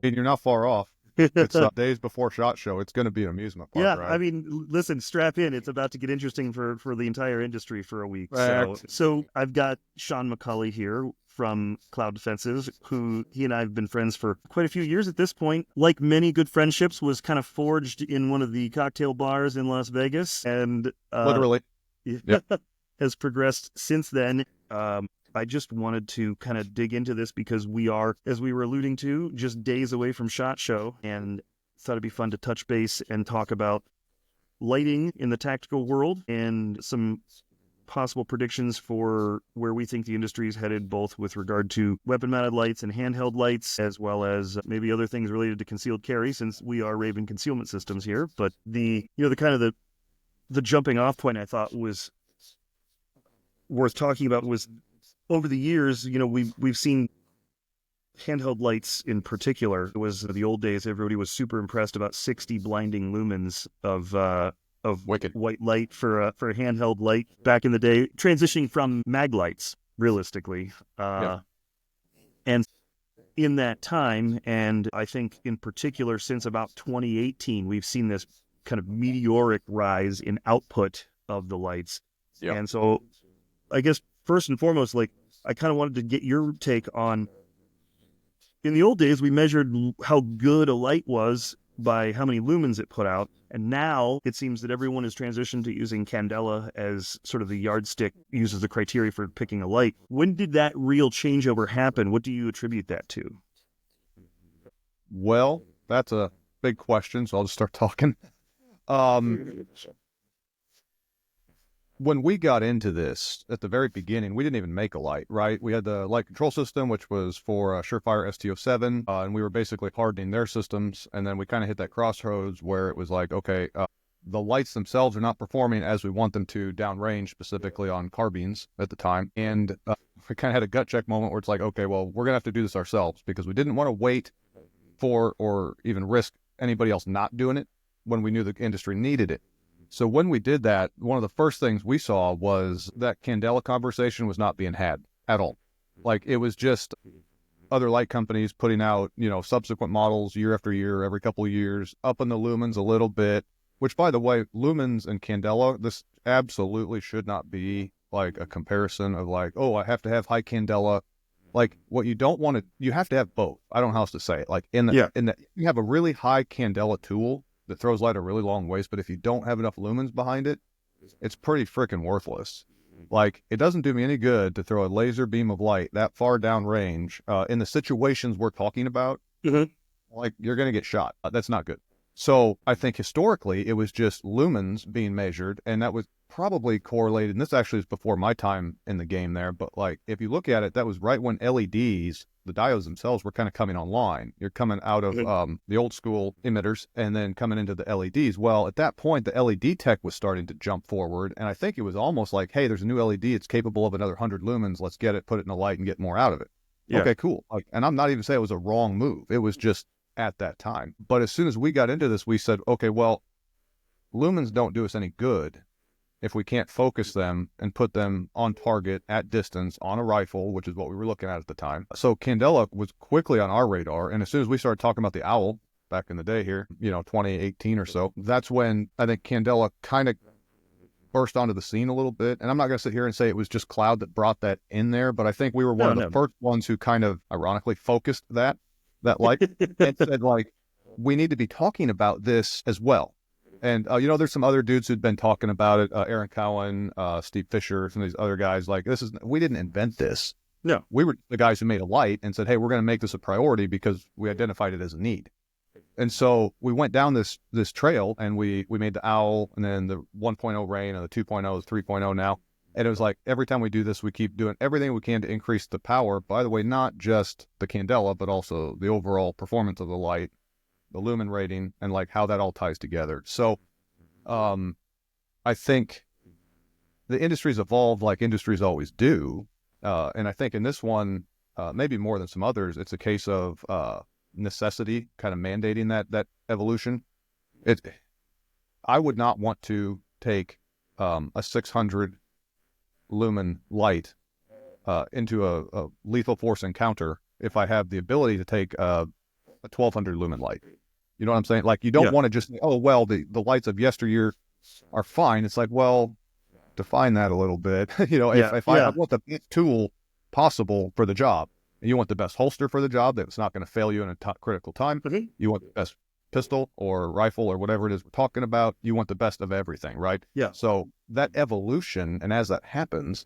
And you're not far off. It's days before SHOT Show. It's going to be an amusement park, Yeah, I right? mean, listen, strap in. It's about to get interesting for the entire industry for a week. So, Fact. so I've got Sean McCulley here from Cloud Defenses, who he and I have been friends for quite a few years at this point. Like many good friendships, was kind of forged in one of the cocktail bars in Las Vegas, and Literally. Yep. has progressed since then. I just wanted to kind of dig into this because we are, as we were alluding to, just days away from SHOT Show, and thought it'd be fun to touch base and talk about lighting in the tactical world and some possible predictions for where we think the industry is headed, both with regard to weapon-mounted lights and handheld lights, as well as maybe other things related to concealed carry, since we are Raven Concealment Systems here. But the kind of the jumping off point I thought was worth talking about was over the years, we've seen handheld lights in particular. It was the old days. Everybody was super impressed about 60 blinding lumens of Wicked. white light for a handheld light back in the day, transitioning from mag lights realistically. Yep. And in that time, and I think in particular since about 2018, we've seen this kind of meteoric rise in output of the lights. Yep. And so I guess first and foremost, like, I kind of wanted to get your take on, in the old days, we measured how good a light was by how many lumens it put out. And now it seems that everyone has transitioned to using candela as sort of the yardstick, used as the criteria for picking a light. When did that real changeover happen? What do you attribute that to? Well, that's a big question, so I'll just start talking. When we got into this at the very beginning, we didn't even make a light, right? We had the light control system, which was for Surefire STO7, and we were basically hardening their systems. And then we kind of hit that crossroads where it was like, okay, the lights themselves are not performing as we want them to downrange, specifically on carbines at the time. And we kind of had a gut check moment where it's like, okay, well, we're going to have to do this ourselves, because we didn't want to wait for or even risk anybody else not doing it when we knew the industry needed it. So when we did that, one of the first things we saw was that candela conversation was not being had at all. Like, it was just other light companies putting out, subsequent models year after year, every couple of years, up in the lumens a little bit, which, by the way, lumens and candela, this absolutely should not be like a comparison of like, oh, I have to have high candela. Like, what you don't want to, you have to have both. I don't know how else to say it. Like, in the, you have a really high candela tool that throws light a really long ways, but if you don't have enough lumens behind it, it's pretty freaking worthless. Like, it doesn't do me any good to throw a laser beam of light that far down range in the situations we're talking about. Mm-hmm. Like, you're going to get shot. That's not good. So I think historically it was just lumens being measured, and that was probably correlated. And this actually is before my time in the game there, but like, if you look at it, that was right when LEDs, the diodes themselves, were kind of coming online. You're coming out of the old school emitters and then coming into the LEDs. Well, at that point, the LED tech was starting to jump forward, and I think it was almost like, hey, there's a new LED. It's capable of another 100 lumens. Let's get it, put it in a light, and get more out of it. Yeah. Okay, cool. Like, and I'm not even saying it was a wrong move. It was just at that time. But as soon as we got into this, we said, okay, well, lumens don't do us any good if we can't focus them and put them on target at distance on a rifle, which is what we were looking at the time. So candela was quickly on our radar. And as soon as we started talking about the owl back in the day here, 2018 or so, that's when I think candela kind of burst onto the scene a little bit. And I'm not going to sit here and say it was just Cloud that brought that in there, but I think we were one of the first ones who kind of ironically focused that light and said, like, we need to be talking about this as well. And, there's some other dudes who'd been talking about it, Aaron Cowan, Steve Fisher, some of these other guys. Like, we didn't invent this. No. We were the guys who made a light and said, hey, we're going to make this a priority because we identified it as a need. And so we went down this trail, and we made the owl, and then the 1.0 rain, and the 2.0, the 3.0 now. And it was like, every time we do this, we keep doing everything we can to increase the power. By the way, not just the candela, but also the overall performance of the light, the lumen rating, and like how that all ties together. So I think the industry's evolved like industries always do. And I think in this one, maybe more than some others, it's a case of necessity kind of mandating that evolution. I would not want to take a 600 lumen light into a lethal force encounter if I have the ability to take a a 1200 lumen light. You know what I'm saying? Like, you don't Yeah. want to just say, oh, well, the lights of yesteryear are fine. It's like, well, define that a little bit. Yeah. If I Yeah. want the best tool possible for the job, and you want the best holster for the job that's not going to fail you in a critical time, Mhm. you want the best pistol or rifle or whatever it is we're talking about, you want the best of everything, right? Yeah. So that evolution, and as that happens,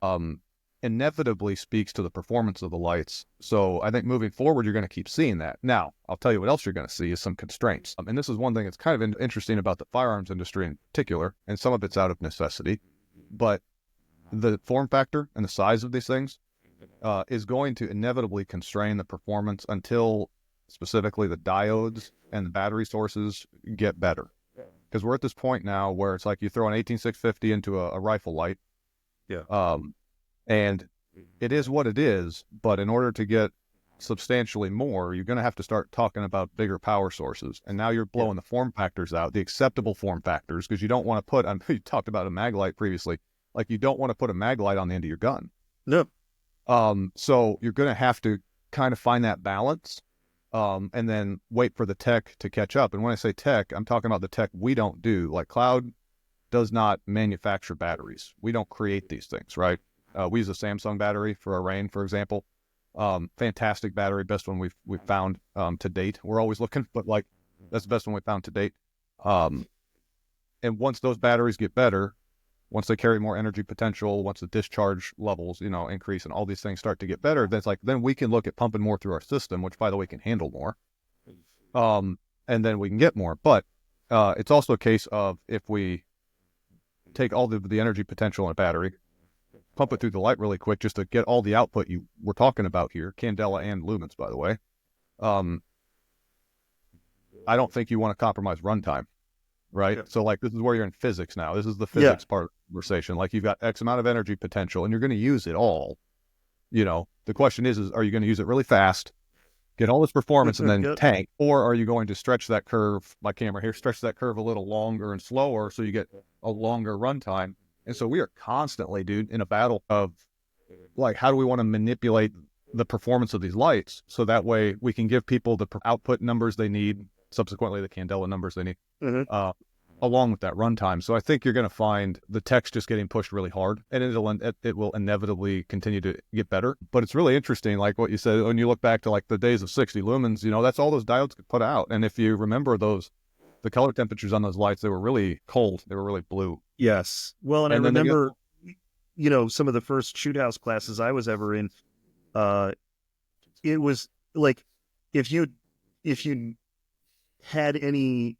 inevitably speaks to the performance of the lights. So I think moving forward, you're going to keep seeing that. Now, I'll tell you what else you're going to see is some constraints. And this is one thing that's kind of interesting about the firearms industry in particular, and some of it's out of necessity, but the form factor and the size of these things is going to inevitably constrain the performance until specifically the diodes and the battery sources get better. Because we're at this point now where it's like you throw an 18650 into a rifle light, Yeah. and it is what it is, but in order to get substantially more, you're going to have to start talking about bigger power sources. And now you're Yeah. blowing the form factors out, the acceptable form factors, because you don't want to put, you talked about a mag light previously, like you don't want to put a mag light on the end of your gun. No. So you're going to have to kind of find that balance, and then wait for the tech to catch up. And when I say tech, I'm talking about the tech we don't do. Like Cloud does not manufacture batteries. We don't create these things, right? We use a Samsung battery for our Rain, for example. Fantastic battery, best one we've found to date. We're always looking, but like that's the best one we found to date. Um, and once those batteries get better, once they carry more energy potential, once the discharge levels, increase and all these things start to get better, then we can look at pumping more through our system, which by the way can handle more. And then we can get more. But it's also a case of if we take all the energy potential in a battery, pump it through the light really quick just to get all the output you were talking about here, candela and lumens, by the way. Um, I don't think you want to compromise runtime, right? Yeah. So like this is where you're in physics now. This is the Yeah. physics part of the conversation. Like you've got X amount of energy potential and you're going to use it all. The question is are you going to use it really fast, get all this performance and then Yep. tank, or are you going to stretch that curve, my camera here, stretch that curve a little longer and slower so you get a longer runtime? And so we are constantly, dude, in a battle of like, how do we want to manipulate the performance of these lights so that way we can give people the output numbers they need, subsequently the candela numbers they need, Mhm. along with that runtime. So I think you're going to find the tech's just getting pushed really hard, and it will inevitably continue to get better. But it's really interesting, like what you said, when you look back to like the days of 60 lumens, that's all those diodes could put out. And if you remember the color temperatures on those lights, they were really cold. They were really blue. Yes. Well, and I And then they get, remember, some of the first shoot house classes I was ever in, uh, it was like if you had any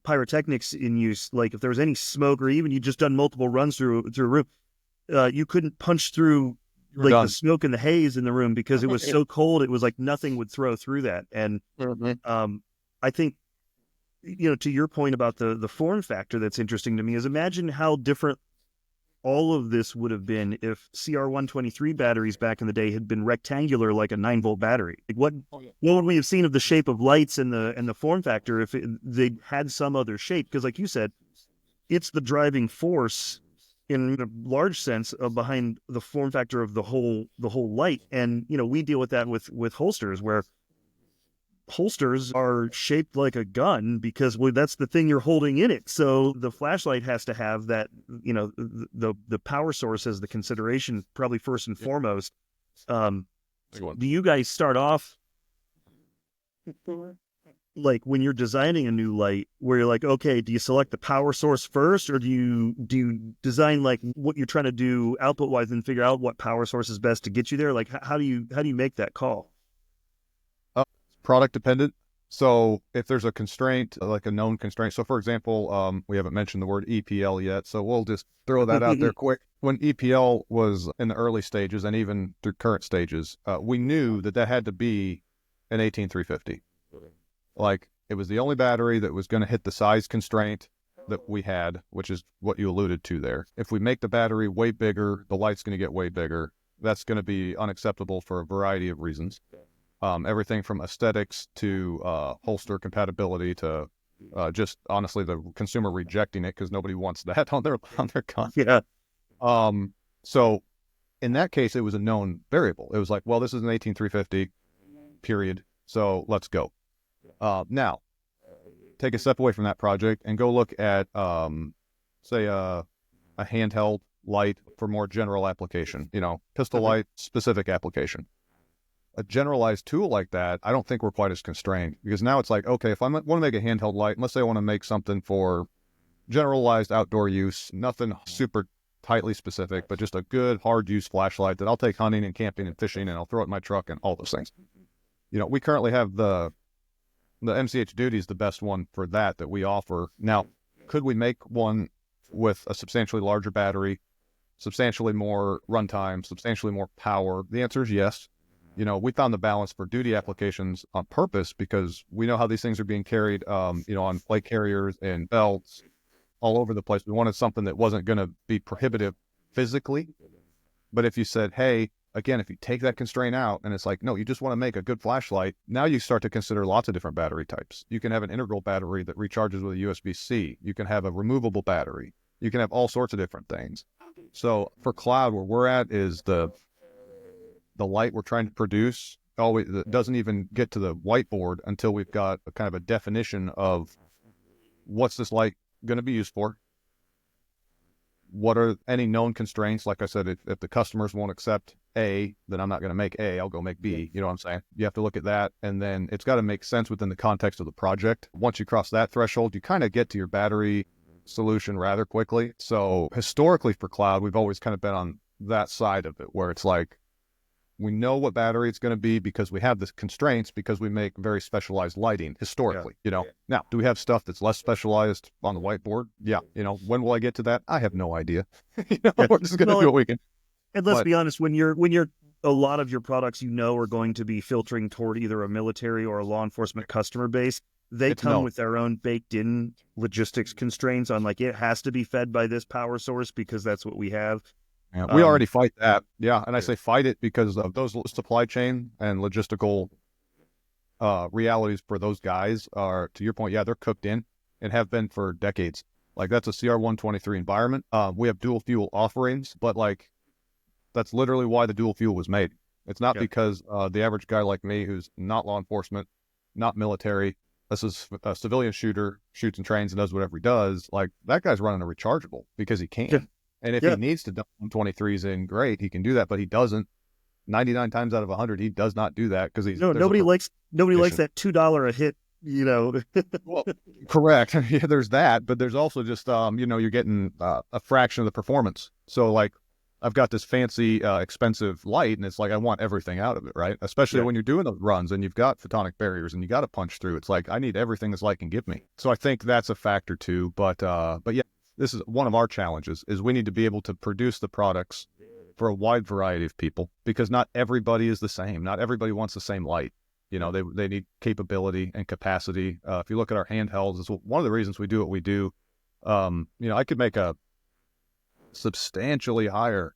pyrotechnics in use, like if there was any smoke or even you just done multiple runs through a room, you couldn't punch through you're like the done. smoke and the haze in the room because it was so cold. It was like nothing would throw through that. And I think to your point about the form factor, that's interesting to me is imagine how different all of this would have been if CR123 batteries back in the day had been rectangular like a 9-volt battery. Like what would we have seen of the shape of lights and the form factor if they had some other shape? Because like you said, it's the driving force in a large sense behind the form factor of the whole light. And we deal with that with holsters, where holsters are shaped like a gun because that's the thing you're holding in it. So the flashlight has to have that, the power source as the consideration, probably first and foremost. Do you guys start off like when you're designing a new light where you're like, okay, do you select the power source first, or do you design like what you're trying to do output wise and figure out what power source is best to get you there? Like how do you make that call? Product dependent. So if there's a constraint, like a known constraint, so for example, we haven't mentioned the word EPL yet, so we'll just throw that out there quick. When EPL was in the early stages and even through current stages, we knew that had to be an 18350. Like it was the only battery that was going to hit the size constraint that we had, which is what you alluded to there. If we make the battery way bigger, the light's going to get way bigger. That's going to be unacceptable for a variety of reasons. Everything from aesthetics to holster compatibility to just honestly the consumer rejecting it because nobody wants that on their gun. Yeah. So in that case, it was a known variable. It was like, well, this is an 18350, period. So let's go. Now, take a step away from that project and go look at, say, a handheld light for more general application, pistol Okay. light specific application. A generalized tool like that, I don't think we're quite as constrained because now it's like, okay, if I want to make a handheld light, let's say I want to make something for generalized outdoor use, nothing super tightly specific, but just a good hard use flashlight that I'll take hunting and camping and fishing and I'll throw it in my truck and all those things. We currently have the MCH Duty is the best one for that we offer. Now, could we make one with a substantially larger battery, substantially more runtime, substantially more power? The answer is yes. We found the balance for duty applications on purpose because we know how these things are being carried, on plate carriers and belts all over the place. We wanted something that wasn't going to be prohibitive physically. But if you said, hey, again, if you take that constraint out and it's like, no, you just want to make a good flashlight, now you start to consider lots of different battery types. You can have an integral battery that recharges with a USB-C. You can have a removable battery. You can have all sorts of different things. So for cloud, where we're at is the light we're trying to produce always doesn't even get to the whiteboard until we've got a kind of a definition of what's this light going to be used for. What are any known constraints? Like I said, if the customers won't accept A, then I'm not going to make A, I'll go make B. You know what I'm saying? You have to look at that, and then it's got to make sense within the context of the project. Once you cross that threshold, you kind of get to your battery solution rather quickly. So historically for cloud, we've always kind of been on that side of it, where it's like, we know what battery it's going to be because we have the constraints because we make very specialized lighting historically, Now, do we have stuff that's less specialized on the whiteboard? Yeah. When will I get to that? I have no idea. Yeah. We're just going to Well, do what we can. and let's But be honest, when you're a lot of your products are going to be filtering toward either a military or a law enforcement customer base, they it's come known. with their own baked in logistics constraints on like it has to be fed by this power source because that's what we have. Yeah, we Um, already fight that. Yeah. And I say fight it because of those supply chain and logistical realities for those guys are, to your point, yeah, they're cooked in and have been for decades. Like that's a CR123 environment. We have dual fuel offerings, but like that's literally why the dual fuel was made. It's not yeah. because the average guy like me who's not law enforcement, not military, this is a civilian shooter, shoots and trains and does whatever he does. Like that guy's running a rechargeable because he Yeah. can. And if Yeah. he needs to dump 123s in, great, he can do that, but he doesn't. 99 times out of 100, he does not do that because No, there's a nobody likes mission. that $2 a hit, Well, correct. Yeah, there's that, but there's also just you're getting a fraction of the performance. So like I've got this fancy expensive light and it's like I want everything out of it, right? Especially Yeah. when you're doing those runs and you've got photonic barriers and you got to punch through. It's like I need everything this light can give me. So I think that's a factor too, but yeah, this is one of our challenges is we need to be able to produce the products for a wide variety of people because not everybody is the same. Not everybody wants the same light. They need capability and capacity. If you look at our handhelds, it's one of the reasons we do what we do. I could make a substantially higher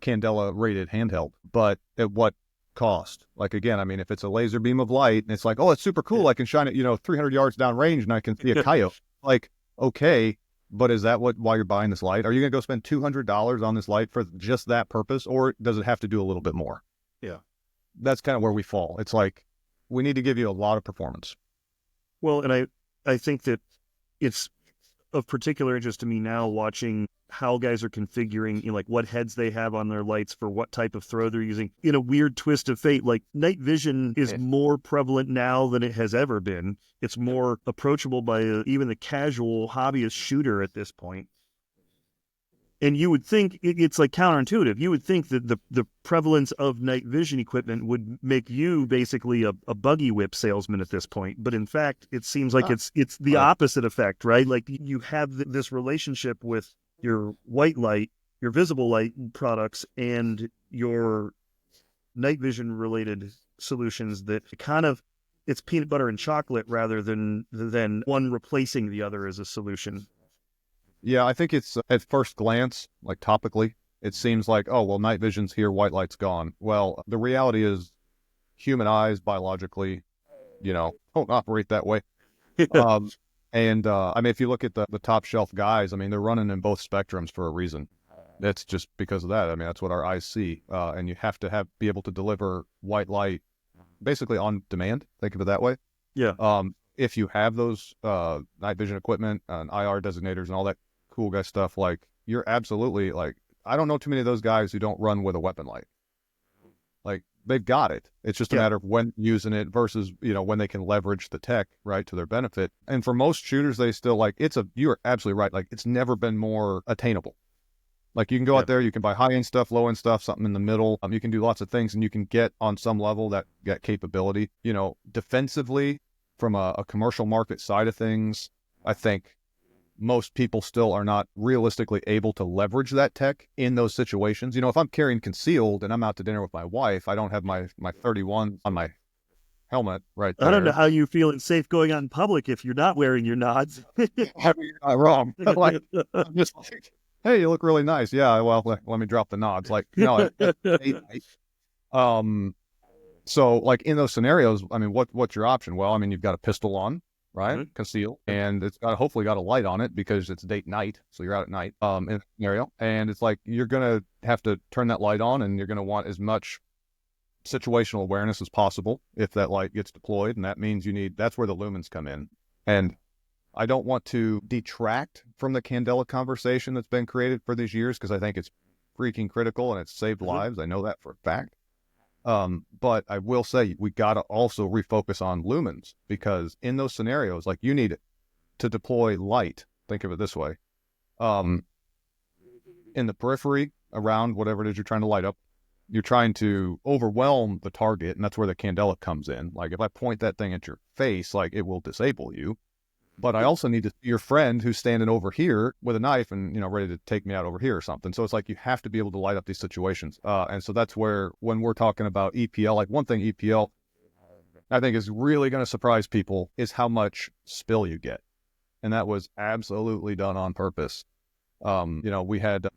Candela rated handheld, but at what cost? Like again, I mean, if it's a laser beam of light and it's like, oh, it's super cool. I can shine it, 300 yards down range and I can see a coyote. Like, okay, but is that why you're buying this light? Are you going to go spend $200 on this light for just that purpose? Or does it have to do a little bit more? Yeah. That's kind of where we fall. It's like, we need to give you a lot of performance. Well, and I think that it's of particular interest to me now watching how guys are configuring, like what heads they have on their lights for what type of throw they're using. In a weird twist of fate, like night vision is more prevalent now than it has ever been. It's more approachable by even the casual hobbyist shooter at this point. And you would think it's like counterintuitive. You would think that the prevalence of night vision equipment would make you basically a buggy whip salesman at this point. But in fact, it seems like Ah, it's the opposite effect, right? Like you have this relationship with your white light, your visible light products, and your night vision related solutions that kind of it's peanut butter and chocolate rather than one replacing the other as a solution. yeah, I think it's at first glance, like topically, it seems like, oh, well, night vision's here, white light's gone. Well, the reality is human eyes biologically, don't operate that way. Um, and I mean, if you look at the top shelf guys, I mean, they're running in both spectrums for a reason. That's just because of that. I mean, that's what our eyes see. And you have to be able to deliver white light basically on demand. Think of it that way. Yeah. If you have those night vision equipment and IR designators and all that cool guy stuff, like you're absolutely like, I don't know too many of those guys who don't run with a weapon light. Like they've got it. It's just a Yeah. matter of when using it versus, when they can leverage the tech, right, to their benefit. And for most shooters, they still like you're absolutely right. Like it's never been more attainable. Like you can go Yeah. out there, you can buy high end stuff, low end stuff, something in the middle. You can do lots of things and you can get on some level that capability. Defensively from a commercial market side of things, I think most people still are not realistically able to leverage that tech in those situations. If I'm carrying concealed and I'm out to dinner with my wife, I don't have my 31 on my helmet right I don't know there. how you feeling safe going out in public if you're not wearing your nods. You're not wrong. Like, I'm just like, hey, you look really nice. Yeah, well, let me drop the nods. Like, no, um, so like in those scenarios, I mean, what's your option? Well, I mean, you've got a pistol on, right? Mhm. Conceal, and it's hopefully got a light on it because it's date night, so you're out at night. In the scenario, and it's like you're gonna have to turn that light on, and you're gonna want as much situational awareness as possible if that light gets deployed, and that means that's where the lumens come in. And I don't want to detract from the Candela conversation that's been created for these years because I think it's freaking critical and it's saved Mhm. lives. I know that for a fact. But I will say we got to also refocus on lumens because in those scenarios, like you need to deploy light. Think of it this way. Um, in the periphery around whatever it is you're trying to light up, you're trying to overwhelm the target, and that's where the candela comes in. Like if I point that thing at your face, like it will disable you. But I also need to see your friend who's standing over here with a knife and ready to take me out over here or something. So it's like you have to be able to light up these situations. And so that's where when we're talking about EPL, like one thing EPL I think is really going to surprise people is how much spill you get, and that was absolutely done on purpose. We had,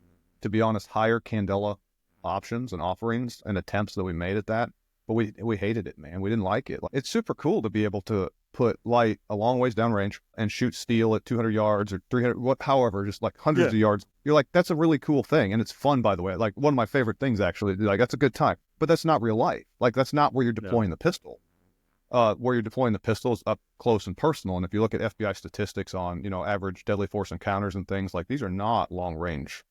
to be honest, higher candela options and offerings and attempts that we made at that, but we hated it, man. We didn't like it. It's super cool to be able to put light a long ways downrange and shoot steel at 200 yards or 300, however, just like hundreds Yeah. of yards. You're like, that's a really cool thing, and it's fun, by the way. Like one of my favorite things, actually. Like that's a good time, but that's not real life. Like that's not where you're No. deploying the pistol. Where you're deploying the pistols up close and personal. And if you look at FBI statistics on, average deadly force encounters and things, like these are not long range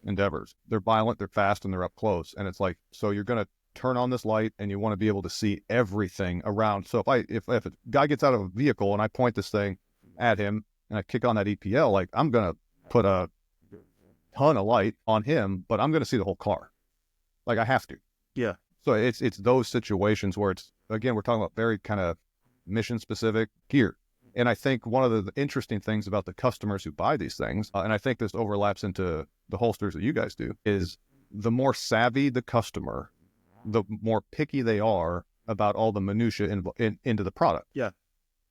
endeavors. They're violent, they're fast, and they're up close. And it's like, so you're going to turn on this light and you want to be able to see everything around. So if a guy gets out of a vehicle and I point this thing at him and I kick on that EPL, like I'm going to put a ton of light on him, but I'm going to see the whole car. Like I have to. Yeah. So it's those situations where it's, again, we're talking about very kind of mission specific gear. And I think one of the interesting things about the customers who buy these things, and I think this overlaps into the holsters that you guys do, is the more savvy the customer, the more picky they are about all the minutia into the product. Yeah.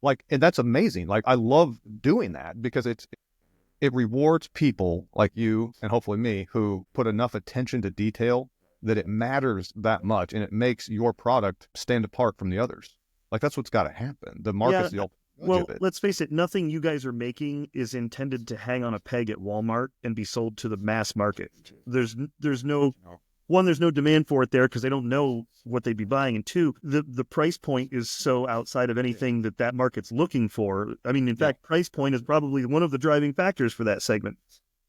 Like, and that's amazing. Like, I love doing that because it rewards people like you and hopefully me who put enough attention to detail that it matters that much and it makes your product stand apart from the others. Like that's what's got to happen. The market's the ultimate judge Well, of it. let's face it, nothing you guys are making is intended to hang on a peg at Walmart and be sold to the mass market. There's no one, there's no demand for it there because they don't know what they'd be buying, and two, the price point is so outside of anything that market's looking for. I mean, in fact, price point is probably one of the driving factors for that segment.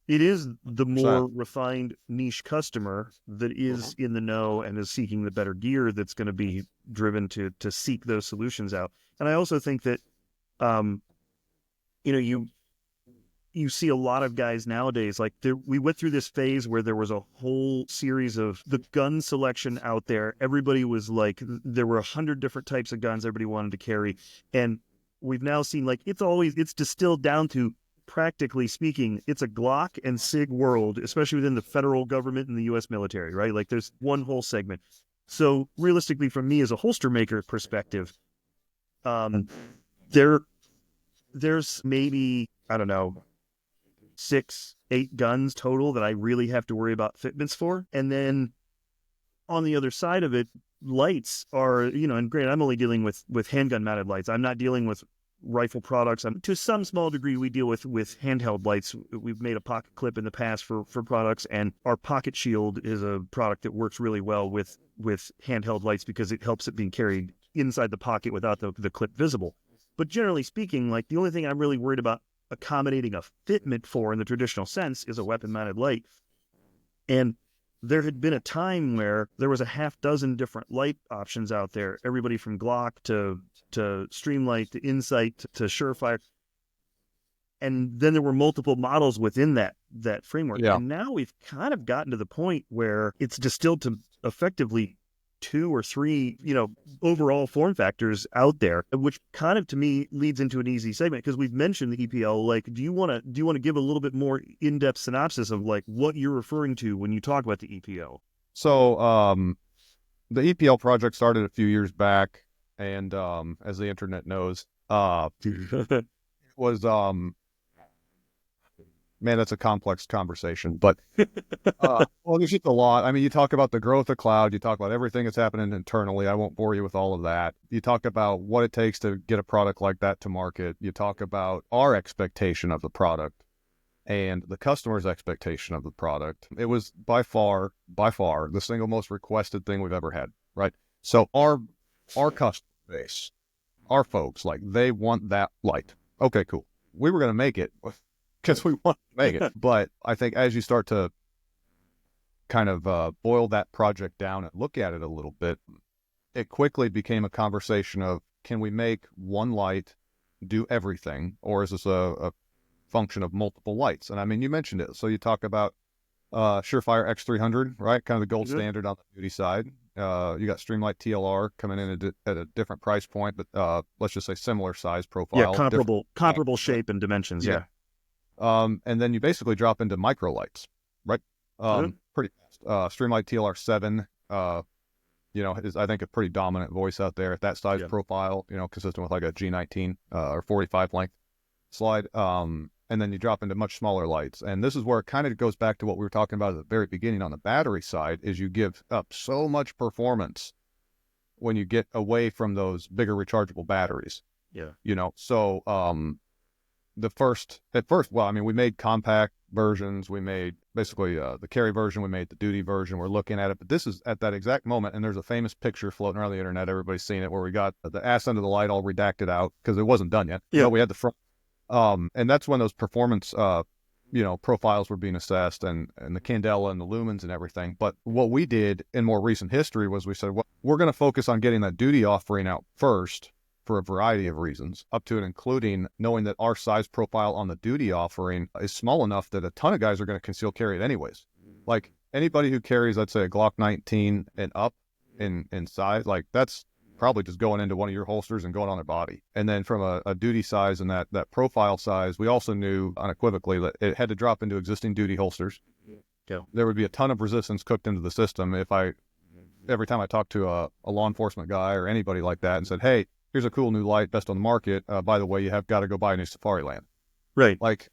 It is the more refined niche customer that is in the know and is seeking the better gear that's going to be driven to seek those solutions out. And I also think that um, you see a lot of guys nowadays, like we went through this phase where there was a whole series of the gun selection out there. Everybody was like, there were 100 different types of guns everybody wanted to carry. And we've now seen like, it's distilled down to, practically speaking, it's a Glock and SIG world, especially within the federal government and the U.S. military, right? Like there's one whole segment. So realistically, from me as a holster maker perspective, there's maybe, I don't know, 6, 8 guns total that I really have to worry about fitments for. And then on the other side of it, lights are, and granted, I'm only dealing with handgun mounted lights. I'm not dealing with rifle products. To some small degree, we deal with handheld lights. We've made a pocket clip in the past for products, and our pocket shield is a product that works really well with handheld lights because it helps it being carried inside the pocket without the clip visible. But generally speaking, like the only thing I'm really worried about accommodating a fitment for in the traditional sense is a weapon-mounted light. And there had been a time where there was a half dozen different light options out there, everybody from Glock to Streamlight to Insight to Surefire. And then there were multiple models within that framework. Yeah. And now we've kind of gotten to the point where it's distilled to effectively 2 or 3, overall form factors out there, which kind of to me leads into an easy segment because we've mentioned the EPL. Like, do you want to give a little bit more in-depth synopsis of like what you're referring to when you talk about the EPL? So the EPL project started a few years back, and as the internet knows, was man, that's a complex conversation, but well, there's just a lot. I mean, you talk about the growth of cloud, you talk about everything that's happening internally. I won't bore you with all of that. You talk about what it takes to get a product like that to market. You talk about our expectation of the product and the customer's expectation of the product. It was by far the single most requested thing we've ever had, right? So our customer base, our folks, like they want that light. Okay, cool. We were going to make it because we want to make it. But I think as you start to kind of boil that project down and look at it a little bit, it quickly became a conversation of, can we make one light do everything? Or is this a function of multiple lights? And I mean, you mentioned it. So you talk about Surefire X300, right? Kind of the gold standard on the duty side. You got Streamlight TLR coming in at a different price point, but let's just say similar size profile. Yeah, comparable shape and dimensions. Yeah. And then you basically drop into micro lights, right? Pretty fast. Streamlight TLR 7, is I think a pretty dominant voice out there at that size profile, consistent with like a G19 or 45 length slide. And then you drop into much smaller lights. And this is where it kind of goes back to what we were talking about at the very beginning on the battery side, is you give up so much performance when you get away from those bigger rechargeable batteries. Yeah. So at first, well, I mean, we made compact versions. We made basically the carry version. We made the duty version. We're looking at it. But this is at that exact moment, and there's a famous picture floating around the internet. Everybody's seen it, where we got the ass end of the light all redacted out because it wasn't done yet. Yeah. But we had the front. And that's when those performance, profiles were being assessed, and the candela and the lumens and everything. But what we did in more recent history was we said, well, we're going to focus on getting that duty offering out first for a variety of reasons, up to and including knowing that our size profile on the duty offering is small enough that a ton of guys are going to conceal carry it anyways. Like anybody who carries, let's say, a Glock 19 and up in size, like that's probably just going into one of your holsters and going on their body. And then from a duty size and that profile size, we also knew unequivocally that it had to drop into existing duty holsters. Yeah. There would be a ton of resistance cooked into the system every time I talked to a law enforcement guy or anybody like that and said, hey, here's a cool new light, best on the market. By the way, you have got to go buy a new Safari Land. Right. Like,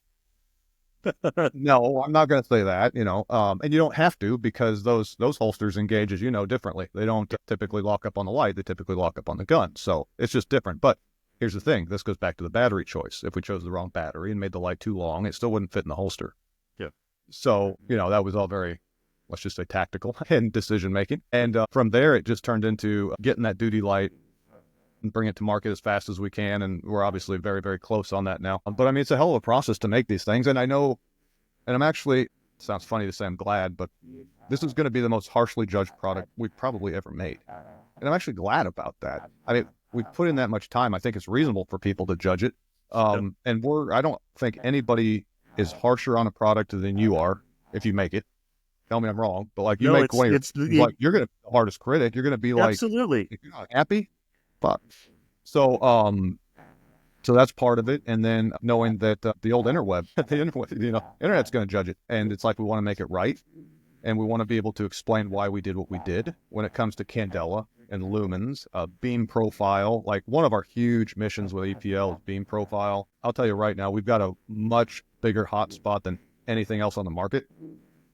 no, I'm not going to say that, and you don't have to, because those holsters engage, as you know, differently. They don't typically lock up on the light. They typically lock up on the gun. So it's just different. But here's the thing. This goes back to the battery choice. If we chose the wrong battery and made the light too long, it still wouldn't fit in the holster. Yeah. So, that was all very, let's just say, tactical and decision-making. And from there, it just turned into getting that duty light and bring it to market as fast as we can. And we're obviously very, very close on that now. But I mean, it's a hell of a process to make these things. And I know, and I'm actually, sounds funny to say I'm glad, but this is going to be the most harshly judged product we've probably ever made. And I'm actually glad about that. I mean, we've put in that much time. I think it's reasonable for people to judge it. And I don't think anybody is harsher on a product than you are if you make it. Tell me I'm wrong, but like you make one, you're going to be the hardest critic. You're going to be like, absolutely, if you're not happy, fuck. So that's part of it. And then knowing that the old interweb, internet's going to judge it. And it's like, we want to make it right. And we want to be able to explain why we did what we did when it comes to candela and lumens, beam profile. Like one of our huge missions with EPL is beam profile. I'll tell you right now, we've got a much bigger hotspot than anything else on the market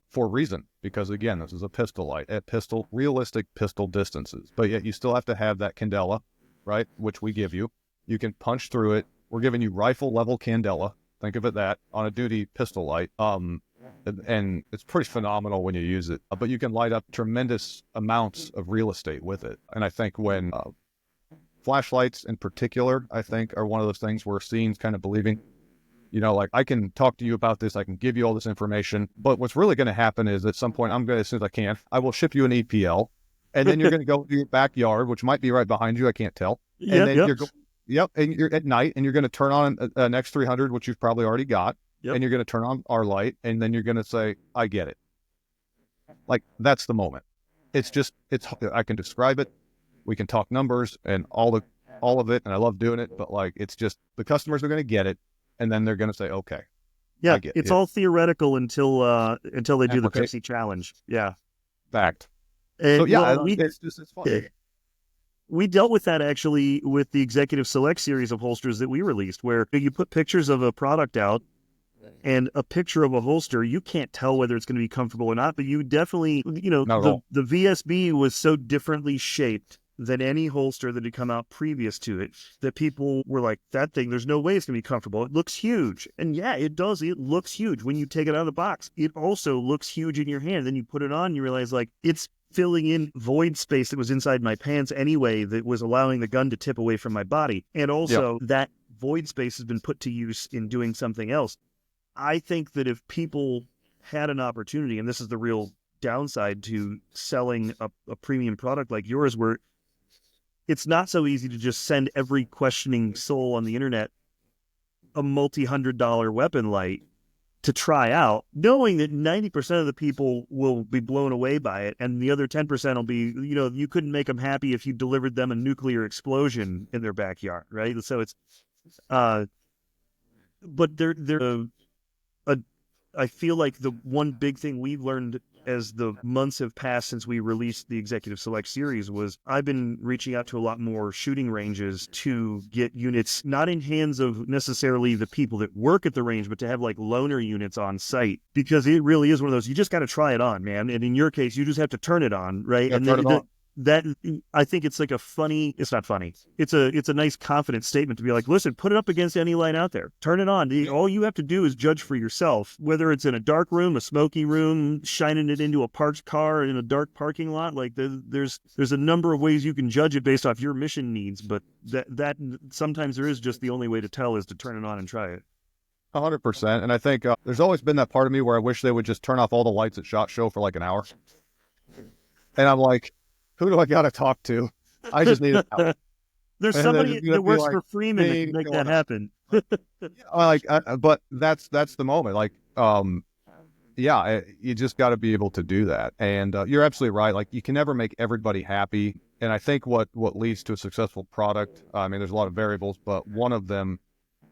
for a reason. Because again, this is a pistol light at realistic pistol distances, but yet you still have to have that candela, right? Which we give you. You can punch through it We're giving you rifle level candela. Think of it that on a duty pistol light. And it's pretty phenomenal when you use it. But you can light up tremendous amounts of real estate with it. And I think when flashlights in particular, I think, are one of those things where seeing's kind of believing. Like I can talk to you about this, I can give you all this information, but what's really going to happen is at some point, as soon as I can, I will ship you an EPL, and then you're going to go to your backyard, which might be right behind you, I can't tell. And then and you're at night, and you're going to turn on an X300, which you've probably already got, and you're going to turn on our light, and then you're going to say, I get it. Like, that's the moment. I can describe it. We can talk numbers and all of it, and I love doing it, but like, it's just, the customers are going to get it. And then they're going to say, okay. Yeah, it's all theoretical until they do the Pepsi challenge. Yeah. Fact. And, so, yeah, it's fun. We dealt with that actually with the Executive Select series of holsters that we released, where you put pictures of a product out and a picture of a holster. You can't tell whether it's going to be comfortable or not, but you definitely, the VSB was so differently shaped than any holster that had come out previous to it, that people were like, that thing, there's no way it's going to be comfortable. It looks huge. And yeah, it does. It looks huge when you take it out of the box. It also looks huge in your hand. Then you put it on, you realize like it's filling in void space that was inside my pants anyway, that was allowing the gun to tip away from my body. And also that void space has been put to use in doing something else. I think that if people had an opportunity, and this is the real downside to selling a premium product like yours, where it's not so easy to just send every questioning soul on the internet a multi-$100 weapon light to try out, knowing that 90% of the people will be blown away by it, and the other 10% will be, you couldn't make them happy if you delivered them a nuclear explosion in their backyard, right? So it's, but I feel like the one big thing we've learned as the months have passed since we released the Executive Select series was I've been reaching out to a lot more shooting ranges to get units, not in hands of necessarily the people that work at the range, but to have like loaner units on site, because it really is one of those, you just got to try it on, man. And in your case, you just have to turn it on, right? Yeah, and turn it on. That I think it's like it's not funny. It's a nice confident statement to be like, listen, put it up against any light out there. Turn it on. All you have to do is judge for yourself, whether it's in a dark room, a smoky room, shining it into a parked car in a dark parking lot. Like there's a number of ways you can judge it based off your mission needs, but that sometimes there is just the only way to tell is to turn it on and try it. 100%. And I think there's always been that part of me where I wish they would just turn off all the lights at SHOT Show for like an hour. And I'm like, who do I got to talk to? I just need it out. There's somebody that works for Freeman that can make that happen. But that's the moment. Like, you just got to be able to do that. And you're absolutely right. Like, you can never make everybody happy. And I think what leads to a successful product, I mean, there's a lot of variables, but one of them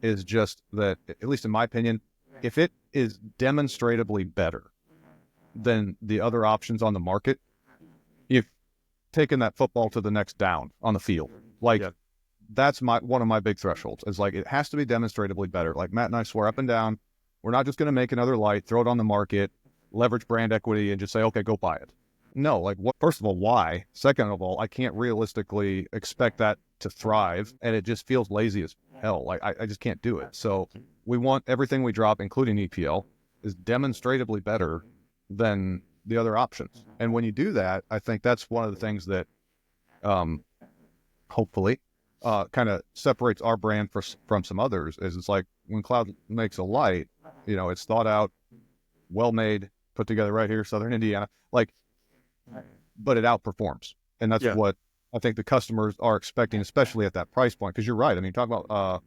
is just that, at least in my opinion, if it is demonstratively better than the other options on the market, you've taken that football to the next down on the field. Like, that's one of my big thresholds. Is like, it has to be demonstratively better. Like Matt and I swear up and down, we're not just going to make another light, throw it on the market, leverage brand equity, and just say, okay, go buy it. No, like, first of all, why? Second of all, I can't realistically expect that to thrive, and it just feels lazy as hell. Like, I just can't do it. So we want everything we drop, including EPL, is demonstratively better than the other options. And when you do that, I think that's one of the things that hopefully kind of separates our brand from some others. Is it's like when Cloud makes a light, it's thought out, well made, put together right here, Southern Indiana, like, but it outperforms. And that's what I think the customers are expecting, especially at that price point. Because you're right. I mean, talk about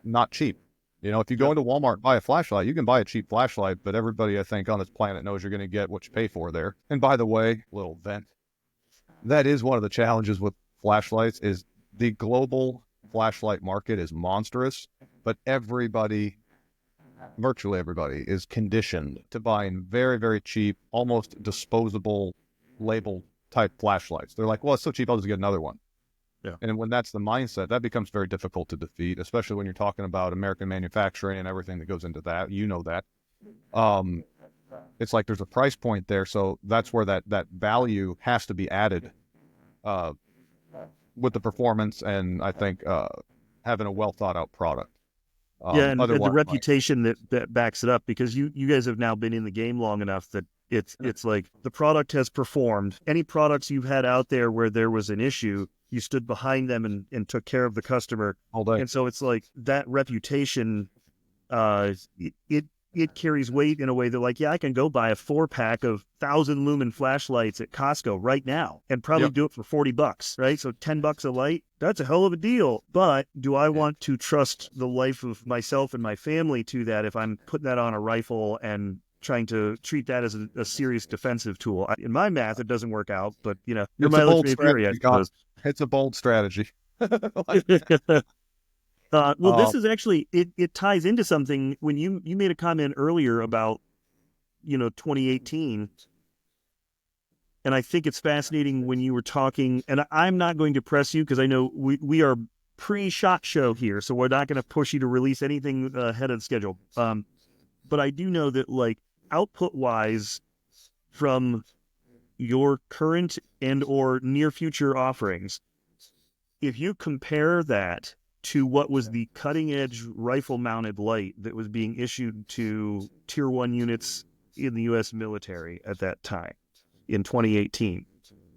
not cheap. If you go into Walmart and buy a flashlight, you can buy a cheap flashlight, but everybody, I think, on this planet knows you're going to get what you pay for there. And by the way, little vent, that is one of the challenges with flashlights is the global flashlight market is monstrous, but virtually everybody is conditioned to buying very, very cheap, almost disposable label type flashlights. They're like, well, it's so cheap, I'll just get another one. Yeah. And when that's the mindset, that becomes very difficult to defeat, especially when you're talking about American manufacturing and everything that goes into that. That. It's like there's a price point there, so that's where that value has to be added with the performance, and I think having a well thought out product. Yeah, and the Otherwise, like, reputation that backs it up, because you guys have now been in the game long enough that it's like the product has performed. Any products you've had out there where there was an issue, you stood behind them and took care of the customer. all day. And so it's like that reputation, it it carries weight in a way that, like, yeah, I can go buy a 4-pack of 1,000 lumen flashlights at Costco right now and probably Yep. do it for $40, right? So $10 a light, that's a hell of a deal. But do I want to trust the life of myself and my family to that if I'm putting that on a rifle and trying to treat that as a serious defensive tool? In my math, it doesn't work out, but your It's a mileage bold may vary, I strategy, God. suppose. It's a bold strategy. Like, Well, this is actually, it ties into something when you made a comment earlier about 2018, and I think it's fascinating when you were talking. And I'm not going to press you because I know we are pre-shot show here, so we're not going to push you to release anything ahead of schedule. But I do know that, like, output wise, from your current and or near future offerings, if you compare that to what was the cutting edge rifle mounted light that was being issued to tier 1 units in the US military at that time in 2018.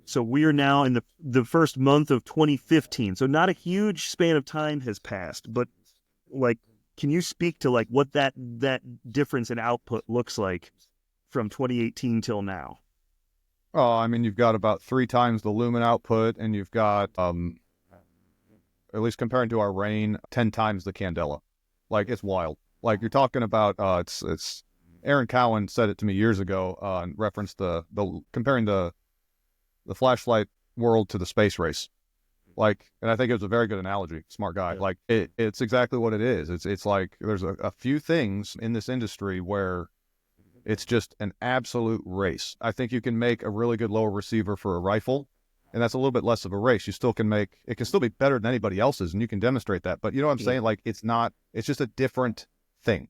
So we are now in the first month of 2015. So not a huge span of time has passed, but, like, can you speak to, like, what that difference in output looks like from 2018 till now? oh, I mean, you've got about 3 times the lumen output, and you've got, at least comparing to our Rain, 10 times the Candela. Like, it's wild. Like, you're talking about, it's Aaron Cowan said it to me years ago, and referenced the comparing the flashlight world to the space race. Like, and I think it was a very good analogy. Smart guy. Yeah. Like, it's exactly what it is. It's like there's a few things in this industry where it's just an absolute race. I think you can make a really good lower receiver for a rifle, and that's a little bit less of a race. You still can make it, can still be better than anybody else's, and you can demonstrate that. But you know what I'm saying? Like, it's not. It's just a different thing.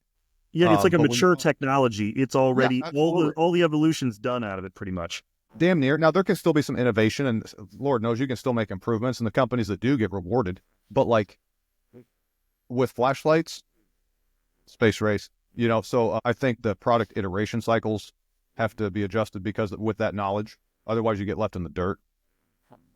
Yeah, it's like a But when mature technology. It's yeah, already absolutely. all the evolution's done out of it, pretty much. Damn near. Now there can still be some innovation, and Lord knows you can still make improvements, and the companies that do get rewarded. But like with flashlights, space race, So I think the product iteration cycles have to be adjusted because with that knowledge, otherwise you get left in the dirt.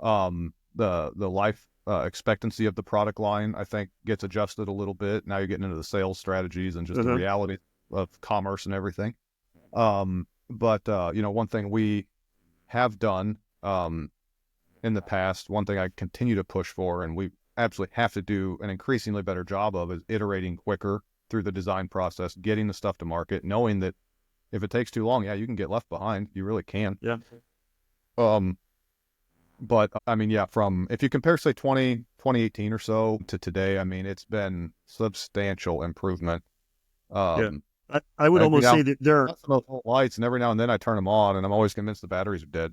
The life expectancy of the product line, I think, gets adjusted a little bit. Now you're getting into the sales strategies and just the Uh-huh. reality of commerce and everything. But one thing we have done in the past, one thing I continue to push for, and we absolutely have to do an increasingly better job of, is iterating quicker through the design process, getting the stuff to market, knowing that if it takes too long, yeah, you can get left behind. You really can. Yeah. Um, but I mean, yeah, from if you compare, say, 2018 or so to today, I mean, it's been substantial improvement. Yeah. Um, I would every almost now say that there got some of those lights, and every now and then I turn them on, and I'm always convinced the batteries are dead.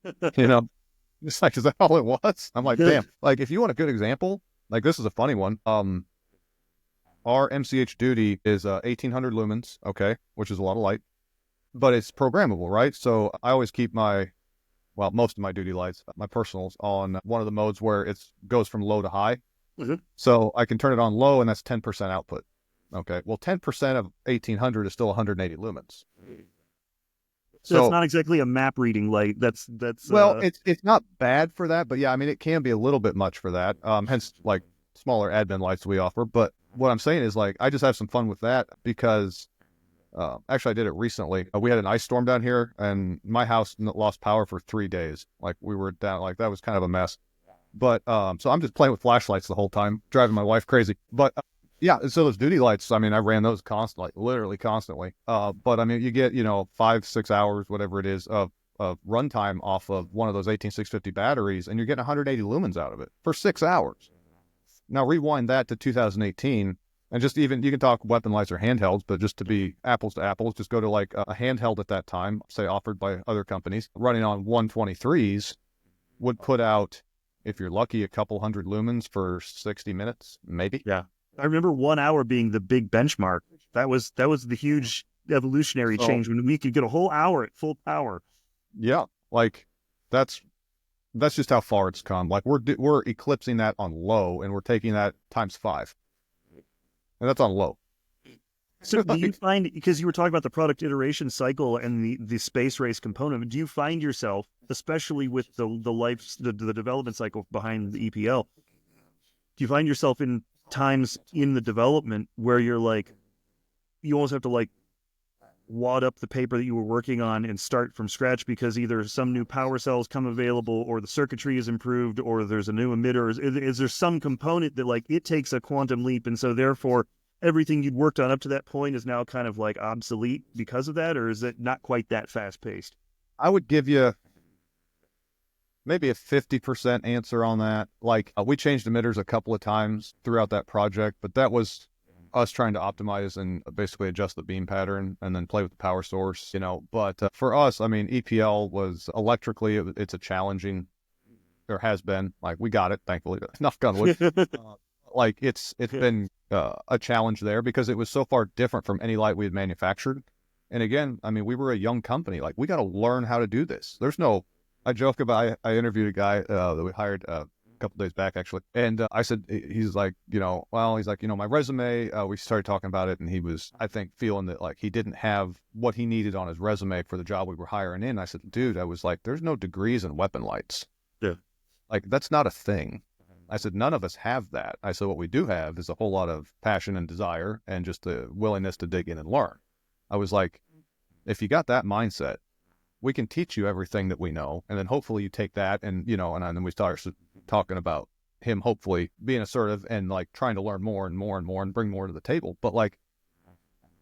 are. You know, it's like, is that all it was? I'm like, damn. Like, if you want a good example, like, this is a funny one. Our MCH duty is 1800 lumens, okay, which is a lot of light, but it's programmable, right? So I always keep most of my duty lights, my personals, on one of the modes where it goes from low to high. Mhm. So I can turn it on low, and that's 10% output. Okay, well, 10% of 1800 is still 180 lumens. So that's So, not exactly a map reading light. That's well, it's not bad for that, but yeah, I mean, it can be a little bit much for that. Hence, like, smaller admin lights we offer. But what I'm saying is, like, I just have some fun with that because actually I did it recently. We had an ice storm down here, and my house lost power for 3 days. Like, we were down, like, that was kind of a mess. But so I'm just playing with flashlights the whole time, driving my wife crazy. But yeah, so those duty lights, I mean, I ran those constantly, like, literally constantly. But I mean, you get 5-6 hours, whatever it is, of runtime off of one of those 18650 batteries, and you're getting 180 lumens out of it for 6 hours. Now rewind that to 2018, and just, even, you can talk weapon lights or handhelds, but just to be apples to apples, just go to like a handheld at that time, say offered by other companies, running on 123s, would put out, if you're lucky, a couple hundred lumens for 60 minutes, maybe. Yeah. I remember 1 hour being the big benchmark. That was the huge evolutionary So change when we could get a whole hour at full power. yeah, like, that's That's just how far it's come. Like we're eclipsing that on low, and we're taking that times 5, and that's on low. So do you Like, find, because you were talking about the product iteration cycle and the space race component, do you find yourself, especially with the development cycle behind the EPL, do you find yourself in times in the development where you're like, you almost have to like wad up the paper that you were working on and start from scratch because either some new power cells come available or the circuitry is improved or there's a new emitter? Is there some component that like it takes a quantum leap and so therefore everything you'd worked on up to that point is now kind of like obsolete because of that, or is it not quite that fast paced? I would give you maybe a 50% answer on that. Like we changed emitters a couple of times throughout that project, but that was us trying to optimize and basically adjust the beam pattern and then play with the power source, But for us, I mean, EPL was electrically, it's a challenging, or has been. Like we got it, thankfully. Knock on wood. Like it's been a challenge there because it was so far different from any light we had manufactured. And again, I mean, we were a young company. Like we got to learn how to do this. There's no. I joke about. I interviewed a guy that we hired a couple days back actually, and I said he's like, he's like, my resume. We started talking about it, and he was, I think, feeling that like he didn't have what he needed on his resume for the job we were hiring in. I said, dude, I was like, there's no degrees in weapon lights. Yeah. Like that's not a thing. I said, none of us have that. I said, what we do have is a whole lot of passion and desire and just the willingness to dig in and learn. I was like, if you got that mindset, we can teach you everything that we know. And then hopefully you take that and, and then we start talking about him hopefully being assertive and like trying to learn more and more and more and bring more to the table. But like,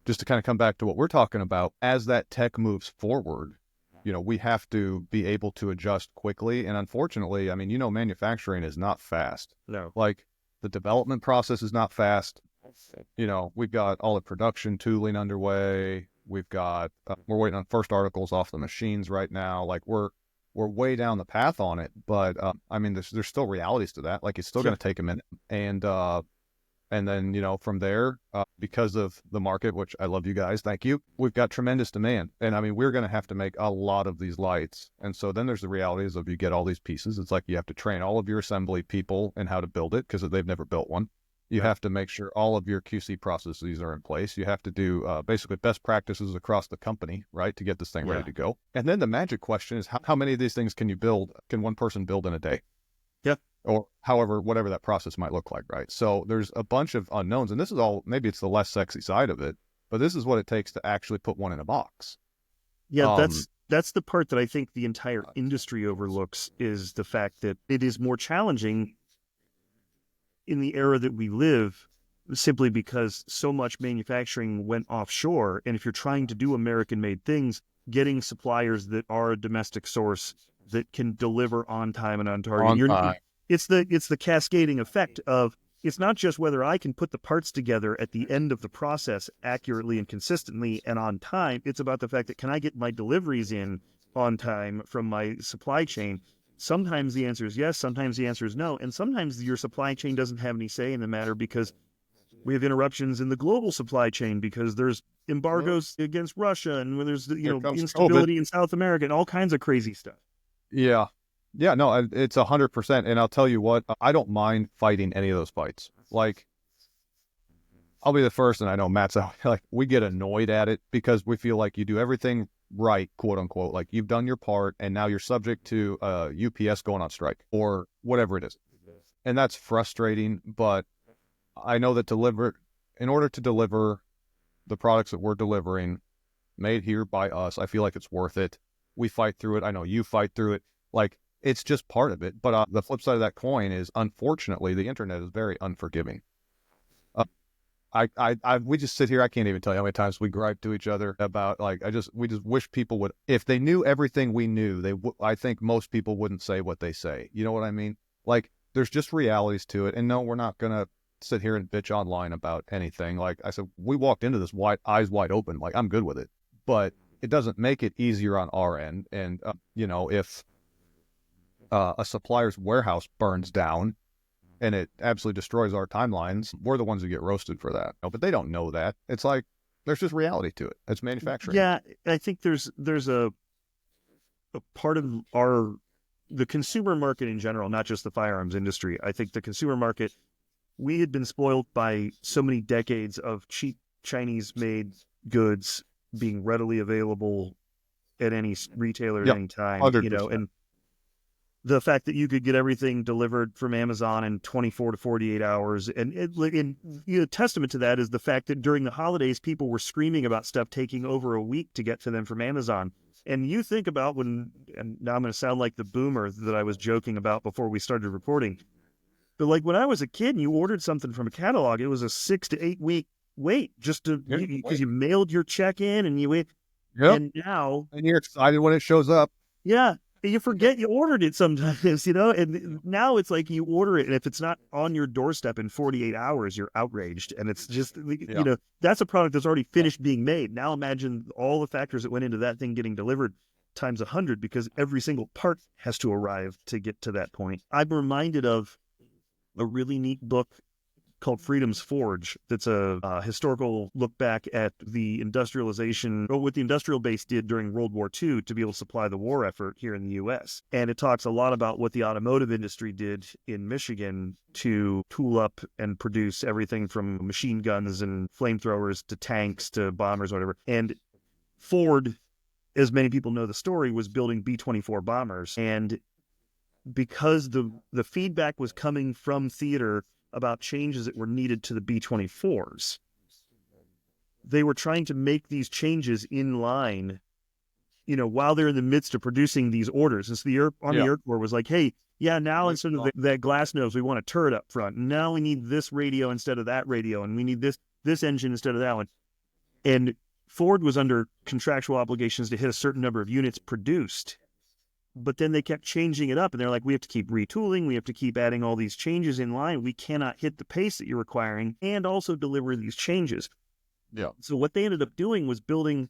just to kind of come back to what we're talking about, as that tech moves forward, we have to be able to adjust quickly. And unfortunately, I mean, manufacturing is not fast. No. Like the development process is not fast. We've got all the production tooling underway. We've got, we're waiting on first articles off the machines right now. Like we're way down the path on it. But I mean, there's still realities to that. Like it's still going to take a minute. And then, from there, because of the market, which I love you guys, thank you, we've got tremendous demand. And I mean, we're going to have to make a lot of these lights. And so then there's the realities of you get all these pieces. It's like you have to train all of your assembly people in how to build it because they've never built one. You have to make sure all of your QC processes are in place. You have to do basically best practices across the company, right, to get this thing ready to go. And then the magic question is how many of these things can you build? Can one person build in a day? Yeah. Or whatever that process might look like, right? So there's a bunch of unknowns, and this is all, maybe it's the less sexy side of it, but this is what it takes to actually put one in a box. Yeah, that's the part that I think the entire industry overlooks, is the fact that it is more challenging in the era that we live simply because so much manufacturing went offshore. And if you're trying to do American-made things, getting suppliers that are a domestic source that can deliver on time and on target, it's the cascading effect of, it's not just whether I can put the parts together at the end of the process accurately and consistently and on time. It's about the fact that, can I get my deliveries in on time from my supply chain? Sometimes the answer is yes, sometimes the answer is no, and sometimes your supply chain doesn't have any say in the matter because we have interruptions in the global supply chain because there's embargoes against Russia, and when there's instability in South America and all kinds of crazy stuff. Yeah. Yeah, no, it's 100%. And I'll tell you what, I don't mind fighting any of those fights. Like, I'll be the first, and I know Matt's like, we get annoyed at it because we feel like you do everything right, quote unquote. Like you've done your part, and now you're subject to UPS going on strike or whatever it is. And that's frustrating, but I know that in order to deliver the products that we're delivering, made here by us, I feel like it's worth it. We fight through it. I know you fight through it. Like, it's just part of it. But the flip side of that coin is, unfortunately, the internet is very unforgiving. We just sit here. I can't even tell you how many times we gripe to each other about, like, we just wish people would, if they knew everything we knew, I think most people wouldn't say what they say. You know what I mean? Like, there's just realities to it. And no, we're not going to sit here and bitch online about anything. Like I said, we walked into this eyes wide open. Like, I'm good with it, but it doesn't make it easier on our end. And, if a supplier's warehouse burns down and it absolutely destroys our timelines, we're the ones who get roasted for that. But they don't know that. It's like, there's just reality to it. It's manufacturing. Yeah, I think there's a part of our the consumer market in general, not just the firearms industry. I think the consumer market, we had been spoiled by so many decades of cheap Chinese-made goods being readily available at any retailer at Yep. any time, 100%. and the fact that you could get everything delivered from Amazon in 24 to 48 hours. And testament to that is the fact that during the holidays, people were screaming about stuff taking over a week to get to them from Amazon. And you think about and now I'm going to sound like the boomer that I was joking about before we started recording. But like when I was a kid and you ordered something from a catalog, it was a 6 to 8 week wait just because you mailed your check in and you wait. Yep. And now, And you're excited when it shows up. yeah, you forget you ordered it sometimes, and now it's like you order it, and if it's not on your doorstep in 48 hours, you're outraged. And it's just, Yeah. that's a product that's already finished being made. Now imagine all the factors that went into that thing getting delivered times 100, because every single part has to arrive to get to that point. I'm reminded of a really neat book called Freedom's Forge. That's a historical look back at the industrialization, or what the industrial base did during World War II to be able to supply the war effort here in the U.S. And it talks a lot about what the automotive industry did in Michigan to tool up and produce everything from machine guns and flamethrowers to tanks to bombers, whatever. And Ford, as many people know the story, was building B-24 bombers. And because the feedback was coming from theater about changes that were needed to the B-24s, they were trying to make these changes in line, while they're in the midst of producing these orders. And so the Army Air Corps was like, hey, yeah, now instead of that glass nose, we want a turret up front. Now we need this radio instead of that radio, and we need this engine instead of that one. And Ford was under contractual obligations to hit a certain number of units produced. But then they kept changing it up, and they're like, we have to keep retooling. We have to keep adding all these changes in line. We cannot hit the pace that you're requiring and also deliver these changes. Yeah. So what they ended up doing was building,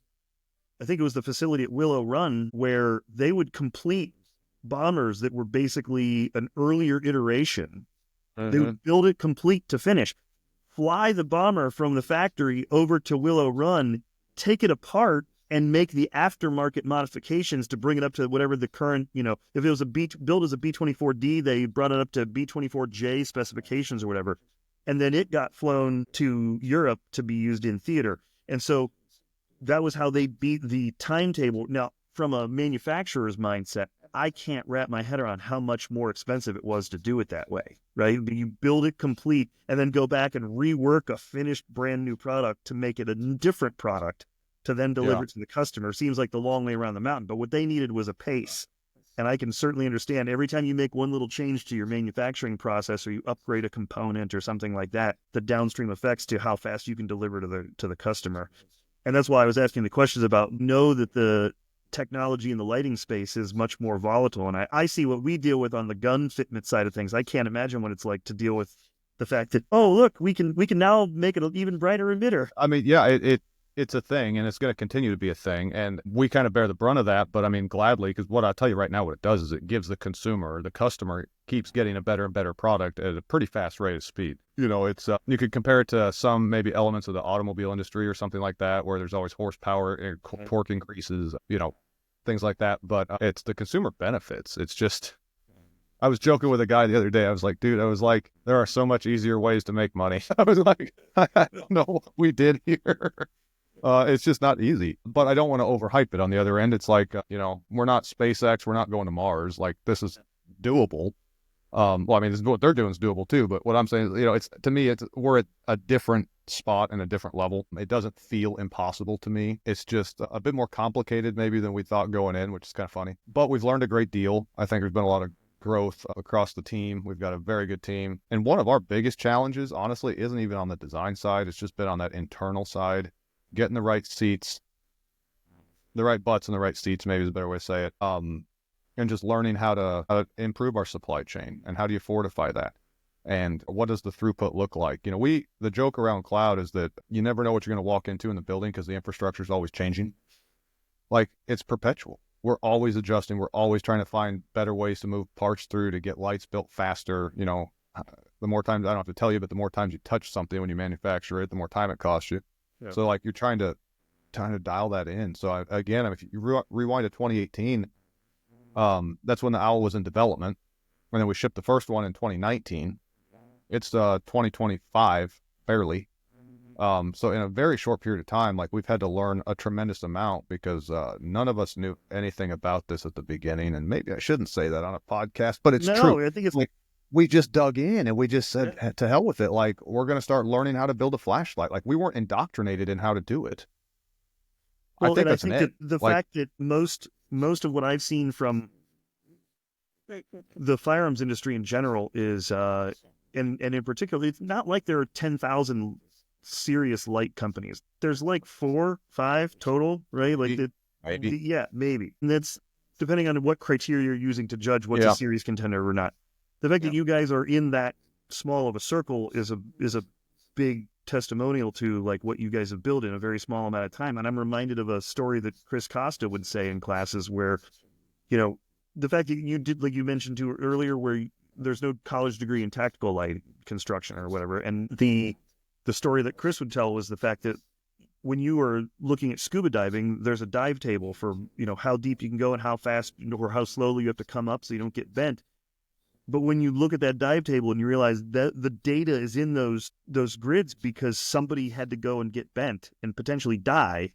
I think it was the facility at Willow Run, where they would complete bombers that were basically an earlier iteration. They would build it complete to finish, fly the bomber from the factory over to Willow Run, take it apart, and make the aftermarket modifications to bring it up to whatever the current, if it was built as a B-24D, they brought it up to B-24J specifications or whatever. And then it got flown to Europe to be used in theater. And so that was how they beat the timetable. Now, from a manufacturer's mindset, I can't wrap my head around how much more expensive it was to do it that way, right? You build it complete and then go back and rework a finished brand new product to make it a different product to then deliver it to the customer. Seems like the long way around the mountain, but what they needed was a pace. And I can certainly understand every time you make one little change to your manufacturing process or you upgrade a component or something like that, the downstream effects to how fast you can deliver to the customer. And that's why I was asking the questions about, know that the technology in the lighting space is much more volatile. And I see what we deal with on the gun fitment side of things. I can't imagine what it's like to deal with the fact that, oh, look, we can now make it an even brighter emitter. I mean, yeah, it's a thing, and it's going to continue to be a thing, and we kind of bear the brunt of that. But I mean, gladly, because what I'll tell you right now, what it does is it gives the consumer, the customer, keeps getting a better and better product at a pretty fast rate of speed. It's you could compare it to some maybe elements of the automobile industry or something like that, where there's always horsepower and torque increases, things like that. But it's the consumer benefits. It's just, I was joking with a guy the other day. I was like, dude, there are so much easier ways to make money. I was like, I don't know what we did here. It's just not easy, but I don't want to overhype it. On the other end, it's like, we're not SpaceX, we're not going to Mars. Like, this is doable. Well, I mean, this is what they're doing is doable too. But what I'm saying is, it's, to me, we're at a different spot and a different level. It doesn't feel impossible to me. It's just a bit more complicated maybe than we thought going in, which is kind of funny. But we've learned a great deal. I think there's been a lot of growth across the team. We've got a very good team. And one of our biggest challenges, honestly, isn't even on the design side. It's just been on that internal side. Getting the right seats, the right butts in the right seats, maybe is a better way to say it. And just learning how to improve our supply chain and how do you fortify that? And what does the throughput look like? The joke around cloud is that you never know what you're going to walk into in the building because the infrastructure is always changing. Like, it's perpetual. We're always adjusting. We're always trying to find better ways to move parts through to get lights built faster. The more times, I don't have to tell you, but the more times you touch something when you manufacture it, the more time it costs you. Yeah. So like you're trying to dial that in. So again, if you rewind to 2018, That's when the owl was in development. And then we shipped the first one in 2019. It's 2025, barely. So in a very short period of time, like we've had to learn a tremendous amount because none of us knew anything about this at the beginning. And maybe I shouldn't say that on a podcast, but it's true. No, I think it's Like we just dug in and we just said, to hell with it. Like we're going to start learning how to build a flashlight. Like we weren't indoctrinated in how to do it. I well, think and I that's an think edge. that the Like, fact that most of what I've seen from the firearms industry in general is, and in particular, it's not like there are 10,000 serious light companies. There's like 4, 5 total, right? Like maybe. yeah, maybe. And that's depending on what criteria you're using to judge what's a Yeah. serious contender or not. The fact that you guys are in that small of a circle is a big testimonial to like what you guys have built in a very small amount of time. And I'm reminded of a story that Chris Costa would say in classes where, you know, the fact that you did, like you mentioned to earlier, where there's no college degree in tactical light construction or whatever. And the story that Chris would tell was the fact that when you are looking at scuba diving, there's a dive table for, you know, how deep you can go and how fast or how slowly you have to come up so you don't get bent. But when you look at that dive table and you realize that the data is in those grids because somebody had to go and get bent and potentially die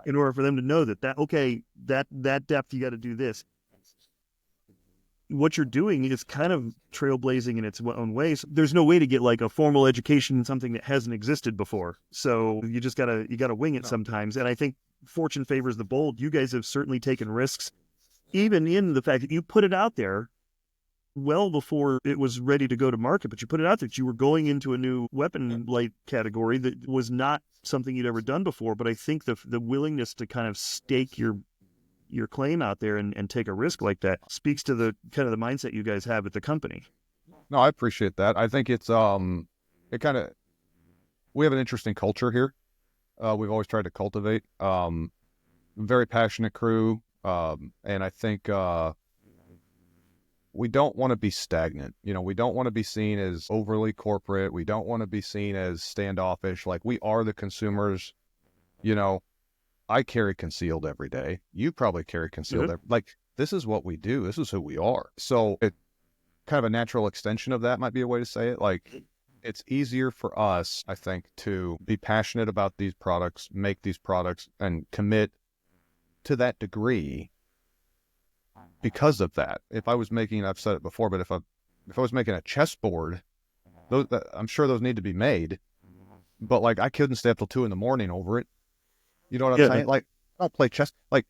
in order for them to know that okay, that depth you got to do this. What you're doing is kind of trailblazing in its own ways. There's no way to get like a formal education in something that hasn't existed before. So you just gotta wing it sometimes. And I think fortune favors the bold. You guys have certainly taken risks, even in the fact that you put it out there well before it was ready to go to market, but you put it out there that you were going into a new weapon light category that was not something you'd ever done before. But I think the willingness to kind of stake your claim out there and take a risk like that speaks to the kind of the mindset you guys have at the company. No, I appreciate that. I think it's it kind of we have an interesting culture here. We've always tried to cultivate very passionate crew, and I think we don't want to be stagnant. You know, we don't want to be seen as overly corporate. We don't want to be seen as standoffish. Like we are the consumers. You know, I carry concealed every day. You probably carry concealed. Like this is what we do. This is who we are. So it kind of a natural extension of that might be a way to say it. Like it's easier for us, I think, to be passionate about these products, make these products, and commit to that degree because of that. If I was making, I've said it before, but if I was making a chessboard, those I'm sure those need to be made, but like I couldn't stay up till 2 a.m. over it. You know what I'm saying? Like I don't play chess. Like,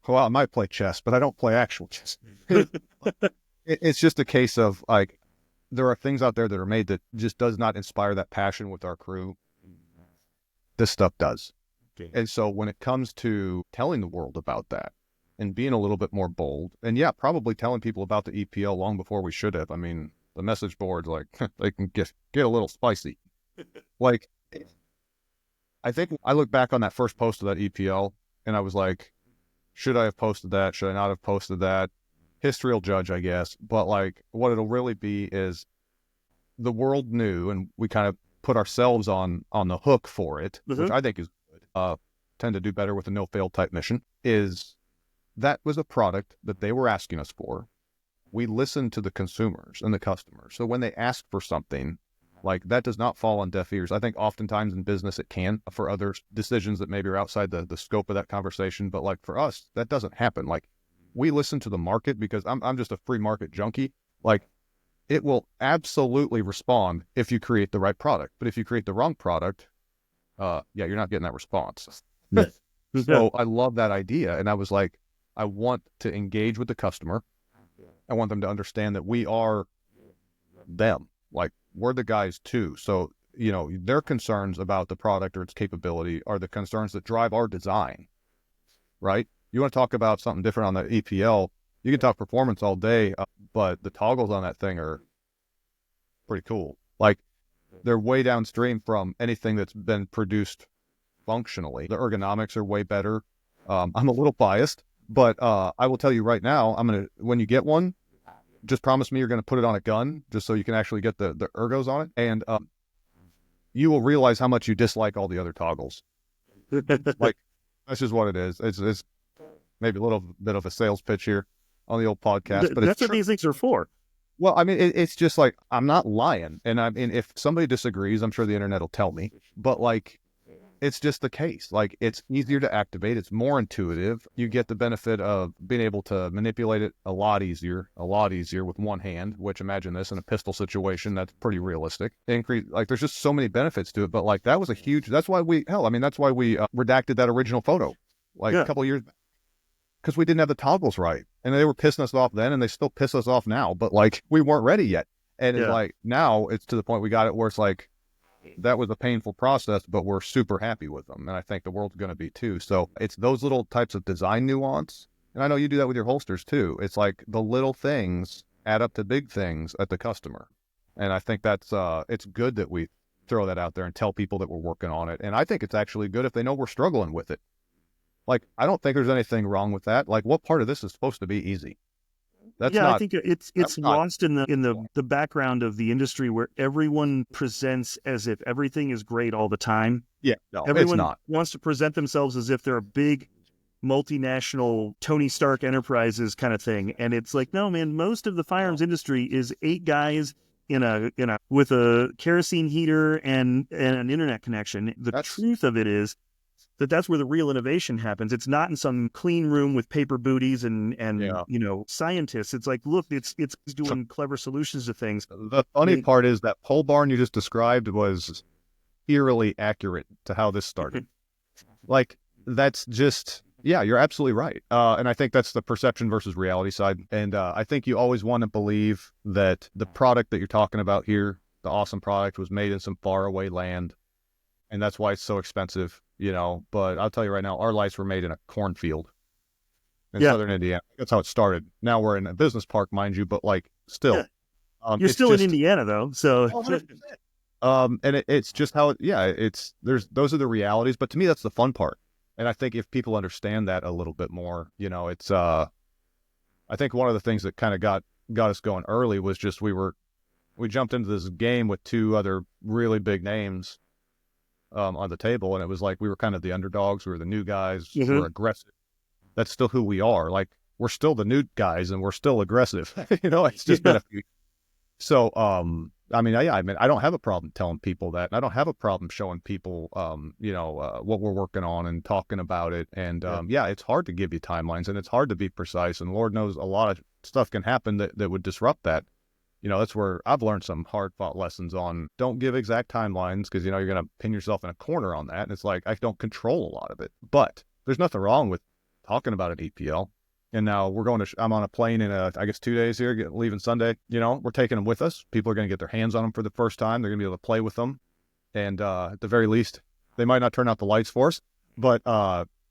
well, I might play chess, but I don't play actual chess. It's just a case of like there are things out there that are made that just does not inspire that passion with our crew. This stuff does. Okay. And so when it comes to telling the world about that and being a little bit more bold, and yeah, probably telling people about the EPL long before we should have. I mean, the message boards, like they can get a little spicy. Like, I think I look back on that first post of that EPL and I was like, should I have posted that? Should I not have posted that? History will judge, I guess. But like what it'll really be is the world knew, and we kind of put ourselves on the hook for it, which I think is good. Tend to do better with a no-fail type mission, is that was a product that they were asking us for. We listened to the consumers and the customers. So when they ask for something, like that does not fall on deaf ears. I think oftentimes in business it can for other decisions that maybe are outside the scope of that conversation. But like for us, that doesn't happen. Like we listen to the market because I'm just a free market junkie. Like it will absolutely respond if you create the right product. But if you create the wrong product, yeah, you're not getting that response. So I love that idea. And I was like, I want to engage with the customer. I want them to understand that we are them. Like we're the guys too. So, you know, their concerns about the product or its capability are the concerns that drive our design, right? You want to talk about something different on the EPL, you can talk performance all day, but the toggles on that thing are pretty cool. Like they're way downstream from anything that's been produced functionally. The ergonomics are way better. I'm a little biased, but I will tell you right now, when you get one, just promise me you're going to put it on a gun just so you can actually get the ergos on it. And you will realize how much you dislike all the other toggles. Like, that's just what it is. It's maybe a little bit of a sales pitch here. on the old podcast, but it's That's what true. these things are for. Well, I mean, it's just like I'm not lying, and I mean, if somebody disagrees, I'm sure the internet will tell me. But like, it's just the case. Like, it's easier to activate. It's more intuitive. You get the benefit of being able to manipulate it a lot easier with one hand. Which imagine this in a pistol situation, that's pretty realistic. Increase like there's just so many benefits to it. But like that was a huge. That's why we hell. I mean, that's why we redacted that original photo like a Yeah, couple of years because we didn't have the toggles right. And they were pissing us off then, and they still piss us off now. But like, we weren't ready yet. And it's yeah. like, now it's to the point we got it where it's like, that was a painful process, but we're super happy with them. And I think the world's going to be too. So it's those little types of design nuance. And I know you do that with your holsters too. It's like the little things add up to big things at the customer. And I think that's, it's good that we throw that out there and tell people that we're working on it. And I think it's actually good if they know we're struggling with it. Like, I don't think there's anything wrong with that. Like, what part of this is supposed to be easy? That's Yeah, I not, think it's that's not, lost in the background of the industry where everyone presents as if everything is great all the time. yeah, no, it's Everyone not. wants to present themselves as if they're a big multinational Tony Stark Enterprises kind of thing, and it's like, no, man. Most of the firearms industry is 8 guys in a with a kerosene heater and an internet connection. The That's, truth of it is that's where the real innovation happens. It's not in some clean room with paper booties and yeah. scientists. It's like, look, it's doing clever solutions to things. The funny part is that pole barn you just described was eerily accurate to how this started. Like, that's just, yeah, you're absolutely right. And I think that's the perception versus reality side. And I think you always want to believe that the product that you're talking about here, the awesome product, was made in some faraway land. And that's why it's so expensive, But I'll tell you right now, our lights were made in a cornfield in Yeah, southern Indiana. That's how it started. Now we're in a business park, mind you, but like yeah. still, You're it's still in just Indiana though, so 100%. And it's just how yeah, those are the realities. But to me, that's the fun part. And I think if people understand that a little bit more, it's I think one of the things that kind of got us going early was just we jumped into this game with two other really big names on the table, and it was like we were kind of the underdogs. We were the new guys. Mhm. We're aggressive. That's still who we are. Like, we're still the new guys, and we're still aggressive. It's just been Yeah. a few. So, I mean, yeah, I mean, I don't have a problem telling people that. And I don't have a problem showing people, what we're working on and talking about it. And Yeah. yeah, it's hard to give you timelines, and it's hard to be precise. And Lord knows a lot of stuff can happen that would disrupt that. That's where I've learned some hard fought lessons on don't give exact timelines because, you're going to pin yourself in a corner on that. And it's like, I don't control a lot of it, but there's nothing wrong with talking about an EPL. And now I'm on a plane in I guess 2 days here, leaving Sunday. We're taking them with us. People are going to get their hands on them for the first time. They're going to be able to play with them. And at the very least, they might not turn out the lights for us, but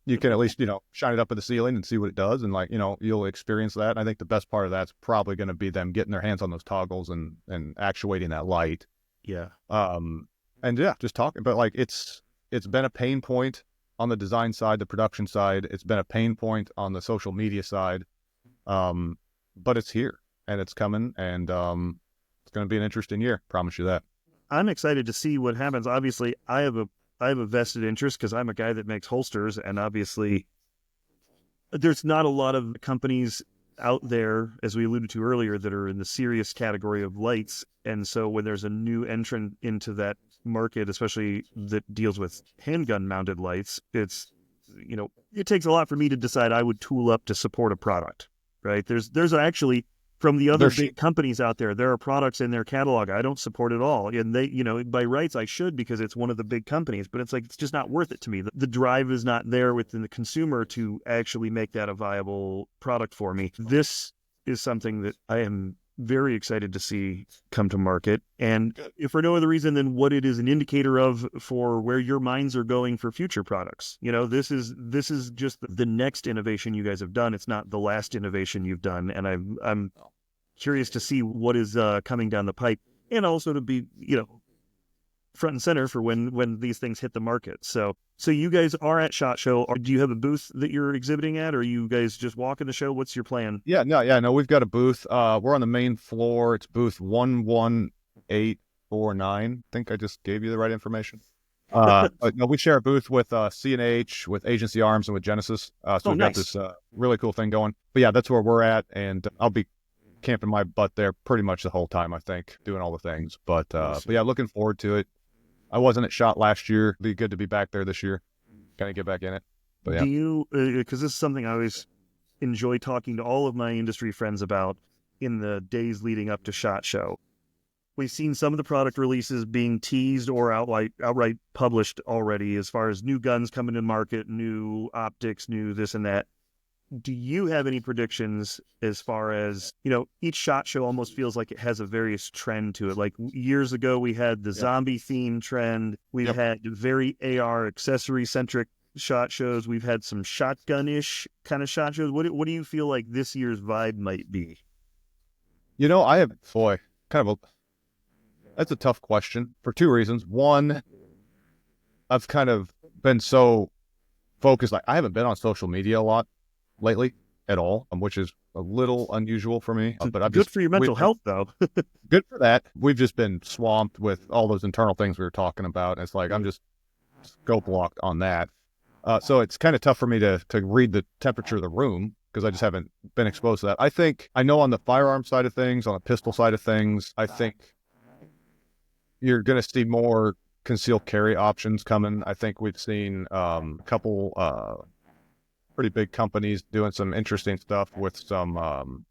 you can at least, shine it up at the ceiling and see what it does. And like, you'll experience that. And I think the best part of that's probably going to be them getting their hands on those toggles and actuating that light. Yeah. And yeah, just talking, but like it's been a pain point on the design side, the production side. It's been a pain point on the social media side. But it's here and it's coming, and it's going to be an interesting year. Promise you that. I'm excited to see what happens. Obviously, I have a vested interest because I'm a guy that makes holsters, and obviously there's not a lot of companies out there, as we alluded to earlier, that are in the serious category of lights. And so when there's a new entrant into that market, especially that deals with handgun mounted lights, it takes a lot for me to decide I would tool up to support a product, right? There's actually, from the other big companies out there are products in their catalog I don't support at all. And they, by rights I should, because it's one of the big companies, but it's like, it's just not worth it to me. The drive is not there within the consumer to actually make that a viable product for me. This is something that I am very excited to see come to market. And if for no other reason than what it is an indicator of for where your minds are going for future products. This is just the next innovation you guys have done. It's not the last innovation you've done. And I'm curious to see what is coming down the pipe, and also to be, front and center for when these things hit the market. So you guys are at SHOT Show. Do you have a booth that you're exhibiting at, or are you guys just walking the show? What's your plan? Yeah, no, we've got a booth. We're on the main floor. It's booth 11849. I think I just gave you the right information. No, we share a booth with C&H, with Agency Arms, and with Genesis. So Oh, we've got nice. this really cool thing going. But yeah, that's where we're at, and I'll be camping my butt there pretty much the whole time, I think, doing all the things. But Awesome. yeah, looking forward to it. I wasn't at SHOT last year. Be good to be back there this year. Kind of get back in it. But Do yeah, you, because this is something I always enjoy talking to all of my industry friends about in the days leading up to SHOT Show. We've seen some of the product releases being teased or outright published already as far as new guns coming to market, new optics, new this and that. Do you have any predictions as far as, each SHOT Show almost feels like it has a various trend to it? Like years ago, we had the yep, zombie theme trend. We've yep. had very AR accessory centric SHOT Shows. We've had some shotgun-ish kind of SHOT Shows. What do you feel like this year's vibe might be? I have boy, kind of a that's a tough question for two reasons. One, I've kind of been so focused. Like I haven't been on social media a lot lately at all, which is a little unusual for me. But I've Good just for your we've mental health, though. good for that. We've just been swamped with all those internal things we were talking about. And it's like I'm just scope locked on that. So it's kind of tough for me to read the temperature of the room because I just haven't been exposed to that. I know on the firearm side of things, on the pistol side of things, I think you're going to see more concealed carry options coming. I think we've seen a couple pretty big companies doing some interesting stuff with some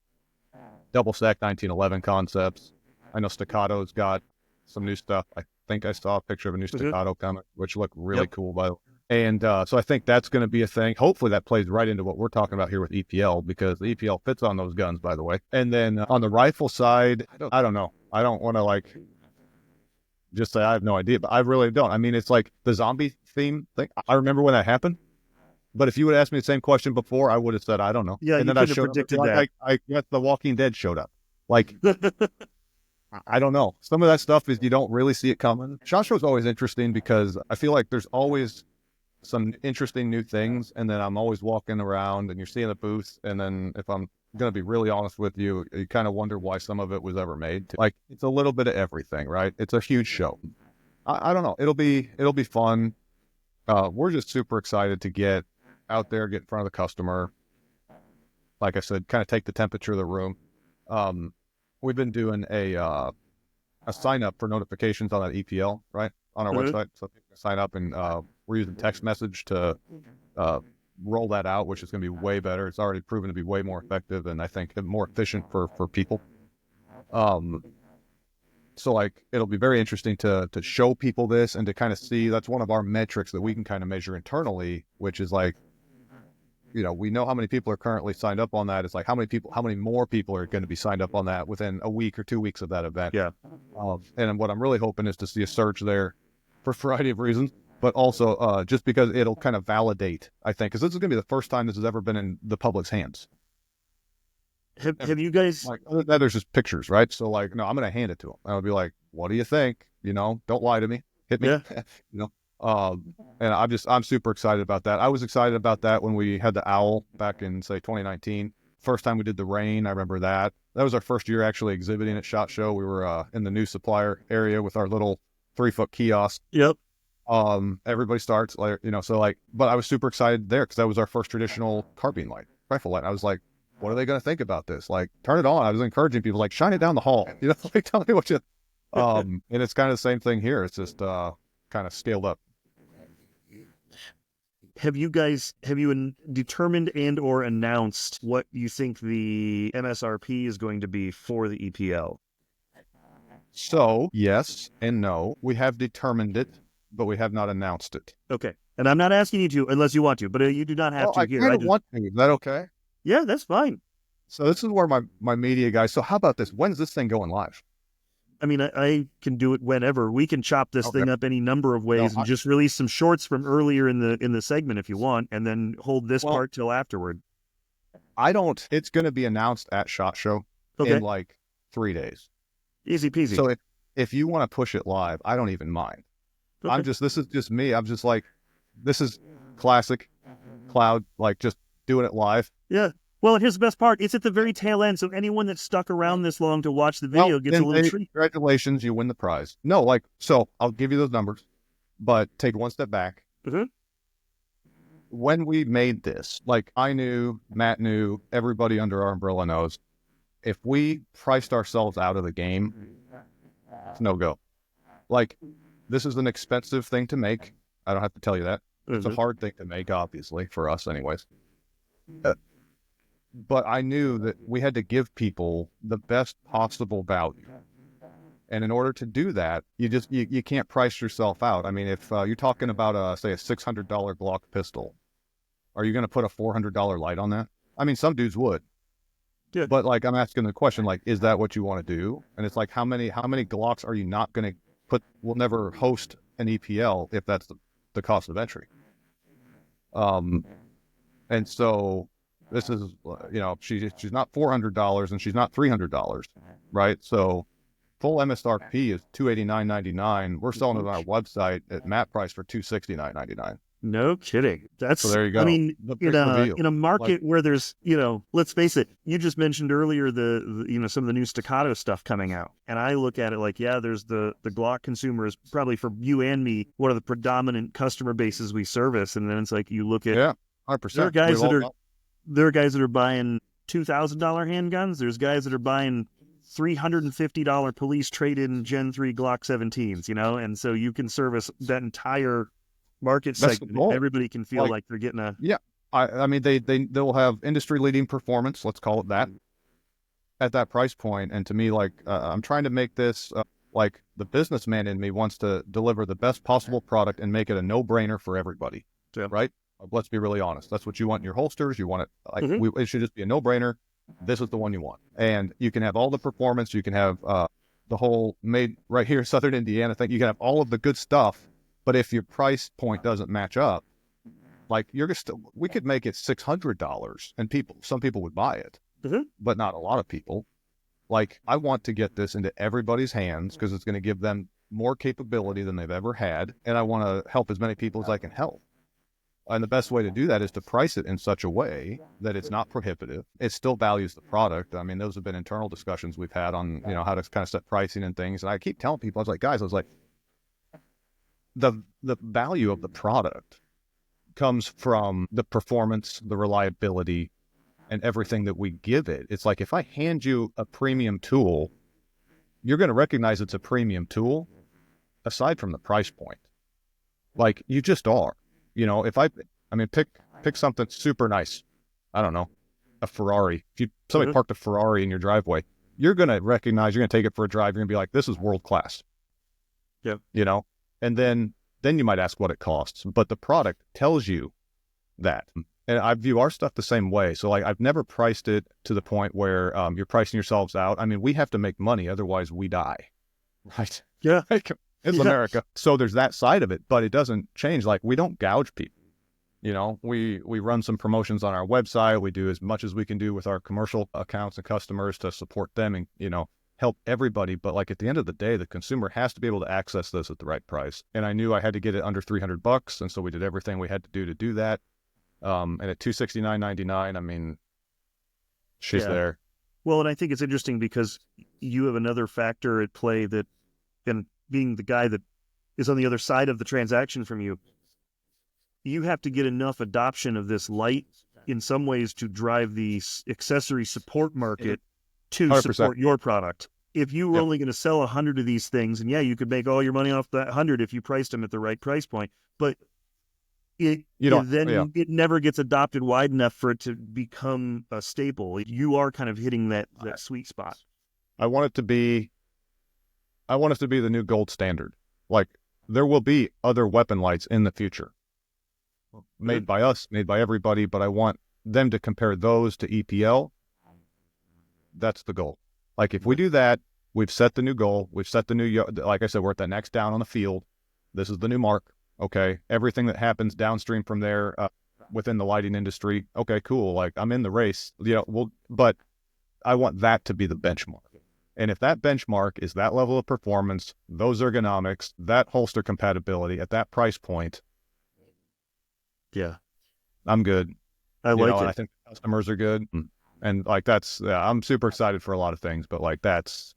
double stack 1911 concepts. I know Staccato's got some new stuff. I think I saw a picture of a new Mhm. Staccato coming, which looked really Yep. cool, by the way. And so I think that's going to be a thing. Hopefully that plays right into what we're talking about here with EPL because the EPL fits on those guns, by the way. And then on the rifle side, I don't know. I don't want to like just say I have no idea, but I really don't. I mean, it's like the zombie theme thing. I remember when that happened, but if you would ask me the same question before, I would have said I don't know. Yeah, And you then I couldn't have showed up and be predicted like, that. I guess The Walking Dead showed up. Like I don't know. Some of that stuff is you don't really see it coming. SHOT Show is always interesting because I feel like there's always some interesting new things, and then I'm always walking around and you're seeing the booth, and then if I'm gonna be really honest with you, you kind of wonder why some of it was ever made. Like it's a little bit of everything, right? It's a huge show. I don't know. It'll be fun. We're just super excited to get out there, get in front of the customer. Like I said, kind of take the temperature of the room. Um, we've been doing a sign up for notifications on that EPL, right, on our Mhm. website. So people can sign up, and we're using text message to uh, roll that out, which is going to be way better. It's already proven to be way more effective, and I think more efficient for people. Um, so like it'll be very interesting to show people this and to kind of see. That's one of our metrics that we can kind of measure internally, which is like we know how many people are currently signed up on that. It's like how many more people are going to be signed up on that within a week or 2 weeks of that event. Yeah. And what I'm really hoping is to see a surge there for a variety of reasons, but also just because it'll kind of validate, I think, because this is going to be the first time this has ever been in the public's hands. Ever. Have you guys? Like, other than that, there's just pictures, right? So, like, no, I'm going to hand it to them. I'll be like, what do you think? Don't lie to me. Hit me. Yeah. you know, and I'm super excited about that. I was excited about that when we had the owl back in, say, 2019. First time we did the rain, I remember that. That was our first year actually exhibiting at SHOT Show. We were in the new supplier area with our little 3-foot kiosk. Yep. Everybody starts like, so like, but I was super excited there because that was our first traditional carbine light, rifle light. I was like, what are they going to think about this? Like, turn it on. I was encouraging people, like, shine it down the hall. Like, tell me what you. And it's kind of the same thing here. It's just kind of scaled up. Have you determined and or announced what you think the MSRP is going to be for the EPL? So yes and no, we have determined it, but we have not announced it. Okay. And I'm not asking you to unless you want to, but you do not have Well, to I here. kind of want to. Is that okay? Yeah, that's fine. So this is where my media guys. So how about this? When's this thing going live? I mean, I can do it whenever. We can chop this Okay. thing up any number of ways and just release some shorts from earlier in the segment if you want, and then hold this part till afterward. I don't. It's going to be announced at SHOT Show in like 3 days. Easy peasy. So if you want to push it live, I don't even mind. Okay. This is just me. I'm just like, this is classic cloud, like just doing it live. Yeah. Well, and here's the best part. It's at the very tail end, so anyone that stuck around this long to watch the video gets a little treat. Congratulations, you win the prize. No, like, so I'll give you those numbers. But take one step back. Mm-hmm. When we made this, like I knew, Matt knew, everybody under our umbrella knows, if we priced ourselves out of the game, it's no go. Like, this is an expensive thing to make. I don't have to tell you that. It's a Mm-hmm. hard thing to make, obviously, for us anyways. Uh, but I knew that we had to give people the best possible value. And in order to do that, you can't price yourself out. I mean, if you're talking about, say, a $600 Glock pistol, are you going to put a $400 light on that? I mean, some dudes would. Yeah. But like I'm asking the question, like, is that what you want to do? And it's like, how many Glocks are you not going to put? Will never host an EPL if that's the cost of entry. Um, and so this is, she's not $400 and she's not $300, right? So full MSRP is $289.99. We're selling it on our website at MAP price for $269.99. No kidding. So That's, there you I go. mean, The in big reveal. a Like, market where there's, let's face it, you just mentioned earlier some of the new staccato stuff coming out. And I look at it like, yeah, there's the Glock consumer is probably for you and me, one of the predominant customer bases we service. And then it's like you look at yeah, there are 100%. guys that are there are guys that are buying $2,000 handguns. There's guys that are buying $350 police trade-in Gen 3 Glock 17s, and so you can service that entire market That's the segment. goal. Everybody can feel Like, like they're getting a yeah, I mean, they'll have industry leading performance. Let's call it that at that price point. And to me, like, I'm trying to make this like the businessman in me wants to deliver the best possible product and make it a no brainer for everybody. yeah. Right? Let's be really honest. That's what you want in your holsters. You want it like Mhm. it should just be a no brainer. This is the one you want, and you can have all the performance. You can have the whole made right here in Southern Indiana thing. You can have all of the good stuff, but if your price point doesn't match up, like you're just we could make it $600 and some people would buy it, Mhm. but not a lot of people. Like I want to get this into everybody's hands because it's going to give them more capability than they've ever had, and I want to help as many people as I can help. And the best way to do that is to price it in such a way that it's not prohibitive. It still values the product. I mean, those have been internal discussions we've had on, how to kind of set pricing and things. And I keep telling people, I was like, the value of the product comes from the performance, the reliability, and everything that we give it. It's like if I hand you a premium tool, you're going to recognize it's a premium tool aside from the price point. Like you just are. If pick something super nice. I don't know, a Ferrari. If somebody Mhm. parked a Ferrari in your driveway, you're going to recognize, you're going to take it for a drive. You're going to be like, this is world class, Yeah. and then you might ask what it costs, but the product tells you that. And I view our stuff the same way. So like, I've never priced it to the point where you're pricing yourselves out. I mean, we have to make money. Otherwise we die. Right. Yeah. Like, it's Yeah. America. So there's that side of it, but it doesn't change. Like we don't gouge people. We run some promotions on our website. We do as much as we can do with our commercial accounts and customers to support them and, help everybody. But like at the end of the day, the consumer has to be able to access this at the right price. And I knew I had to get it under $300. And so we did everything we had to do that. And at $269.99, I mean, she's Yeah. there. Well, and I think it's interesting because you have another factor at play that, and being the guy that is on the other side of the transaction from you, you have to get enough adoption of this light in some ways to drive the accessory support market to 100%. support your product. If you were Yep. only going to sell 100 of these things, and yeah, you could make all your money off that 100 if you priced them at the right price point, but it Yeah. never gets adopted wide enough for it to become a staple. You are kind of hitting that sweet spot. I want it to be the new gold standard. Like there will be other weapon lights in the future made by us, made by everybody, but I want them to compare those to EPL. That's the goal. Like if we do that, we've set the new goal. We've set the new, like I said, we're at the next down on the field. This is the new mark. Okay. Everything that happens downstream from there within the lighting industry. Okay, cool. Like I'm in the race, but I want that to be the benchmark. And if that benchmark is that level of performance, those ergonomics, that holster compatibility at that price point, Yeah. I'm good. I like And it. I think customers are good. And like I'm super excited for a lot of things, but like that's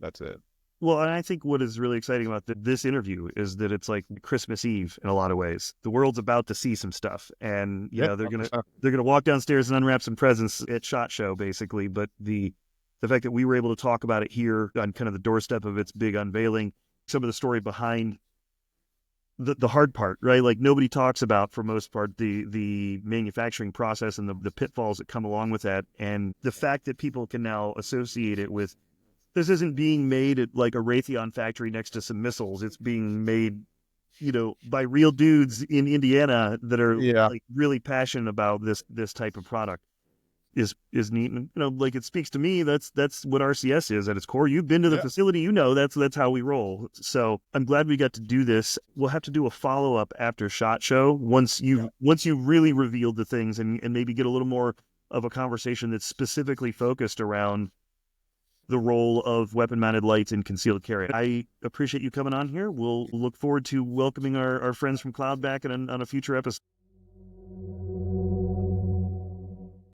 it. Well, and I think what is really exciting about this interview is that it's like Christmas Eve in a lot of ways. The world's about to see some stuff, and Yeah, they're gonna walk downstairs and unwrap some presents at Shot Show, basically. But the fact that we were able to talk about it here on kind of the doorstep of its big unveiling, some of the story behind the hard part, right? Like nobody talks about, for most part, the manufacturing process and the pitfalls that come along with that, and the fact that people can now associate it with this isn't being made at like a Raytheon factory next to some missiles. It's being made, by real dudes in Indiana that are yeah, like really passionate about this type of product is neat. And, like it speaks to me. That's what RCS is at its core. You've been to the yeah, facility, that's how we roll. So I'm glad we got to do this. We'll have to do a follow up after SHOT Show yeah. once you've really revealed the things and maybe get a little more of a conversation that's specifically focused around the role of weapon mounted lights in concealed carry. I appreciate you coming on here. We'll look forward to welcoming our friends from Cloud back on a future episode.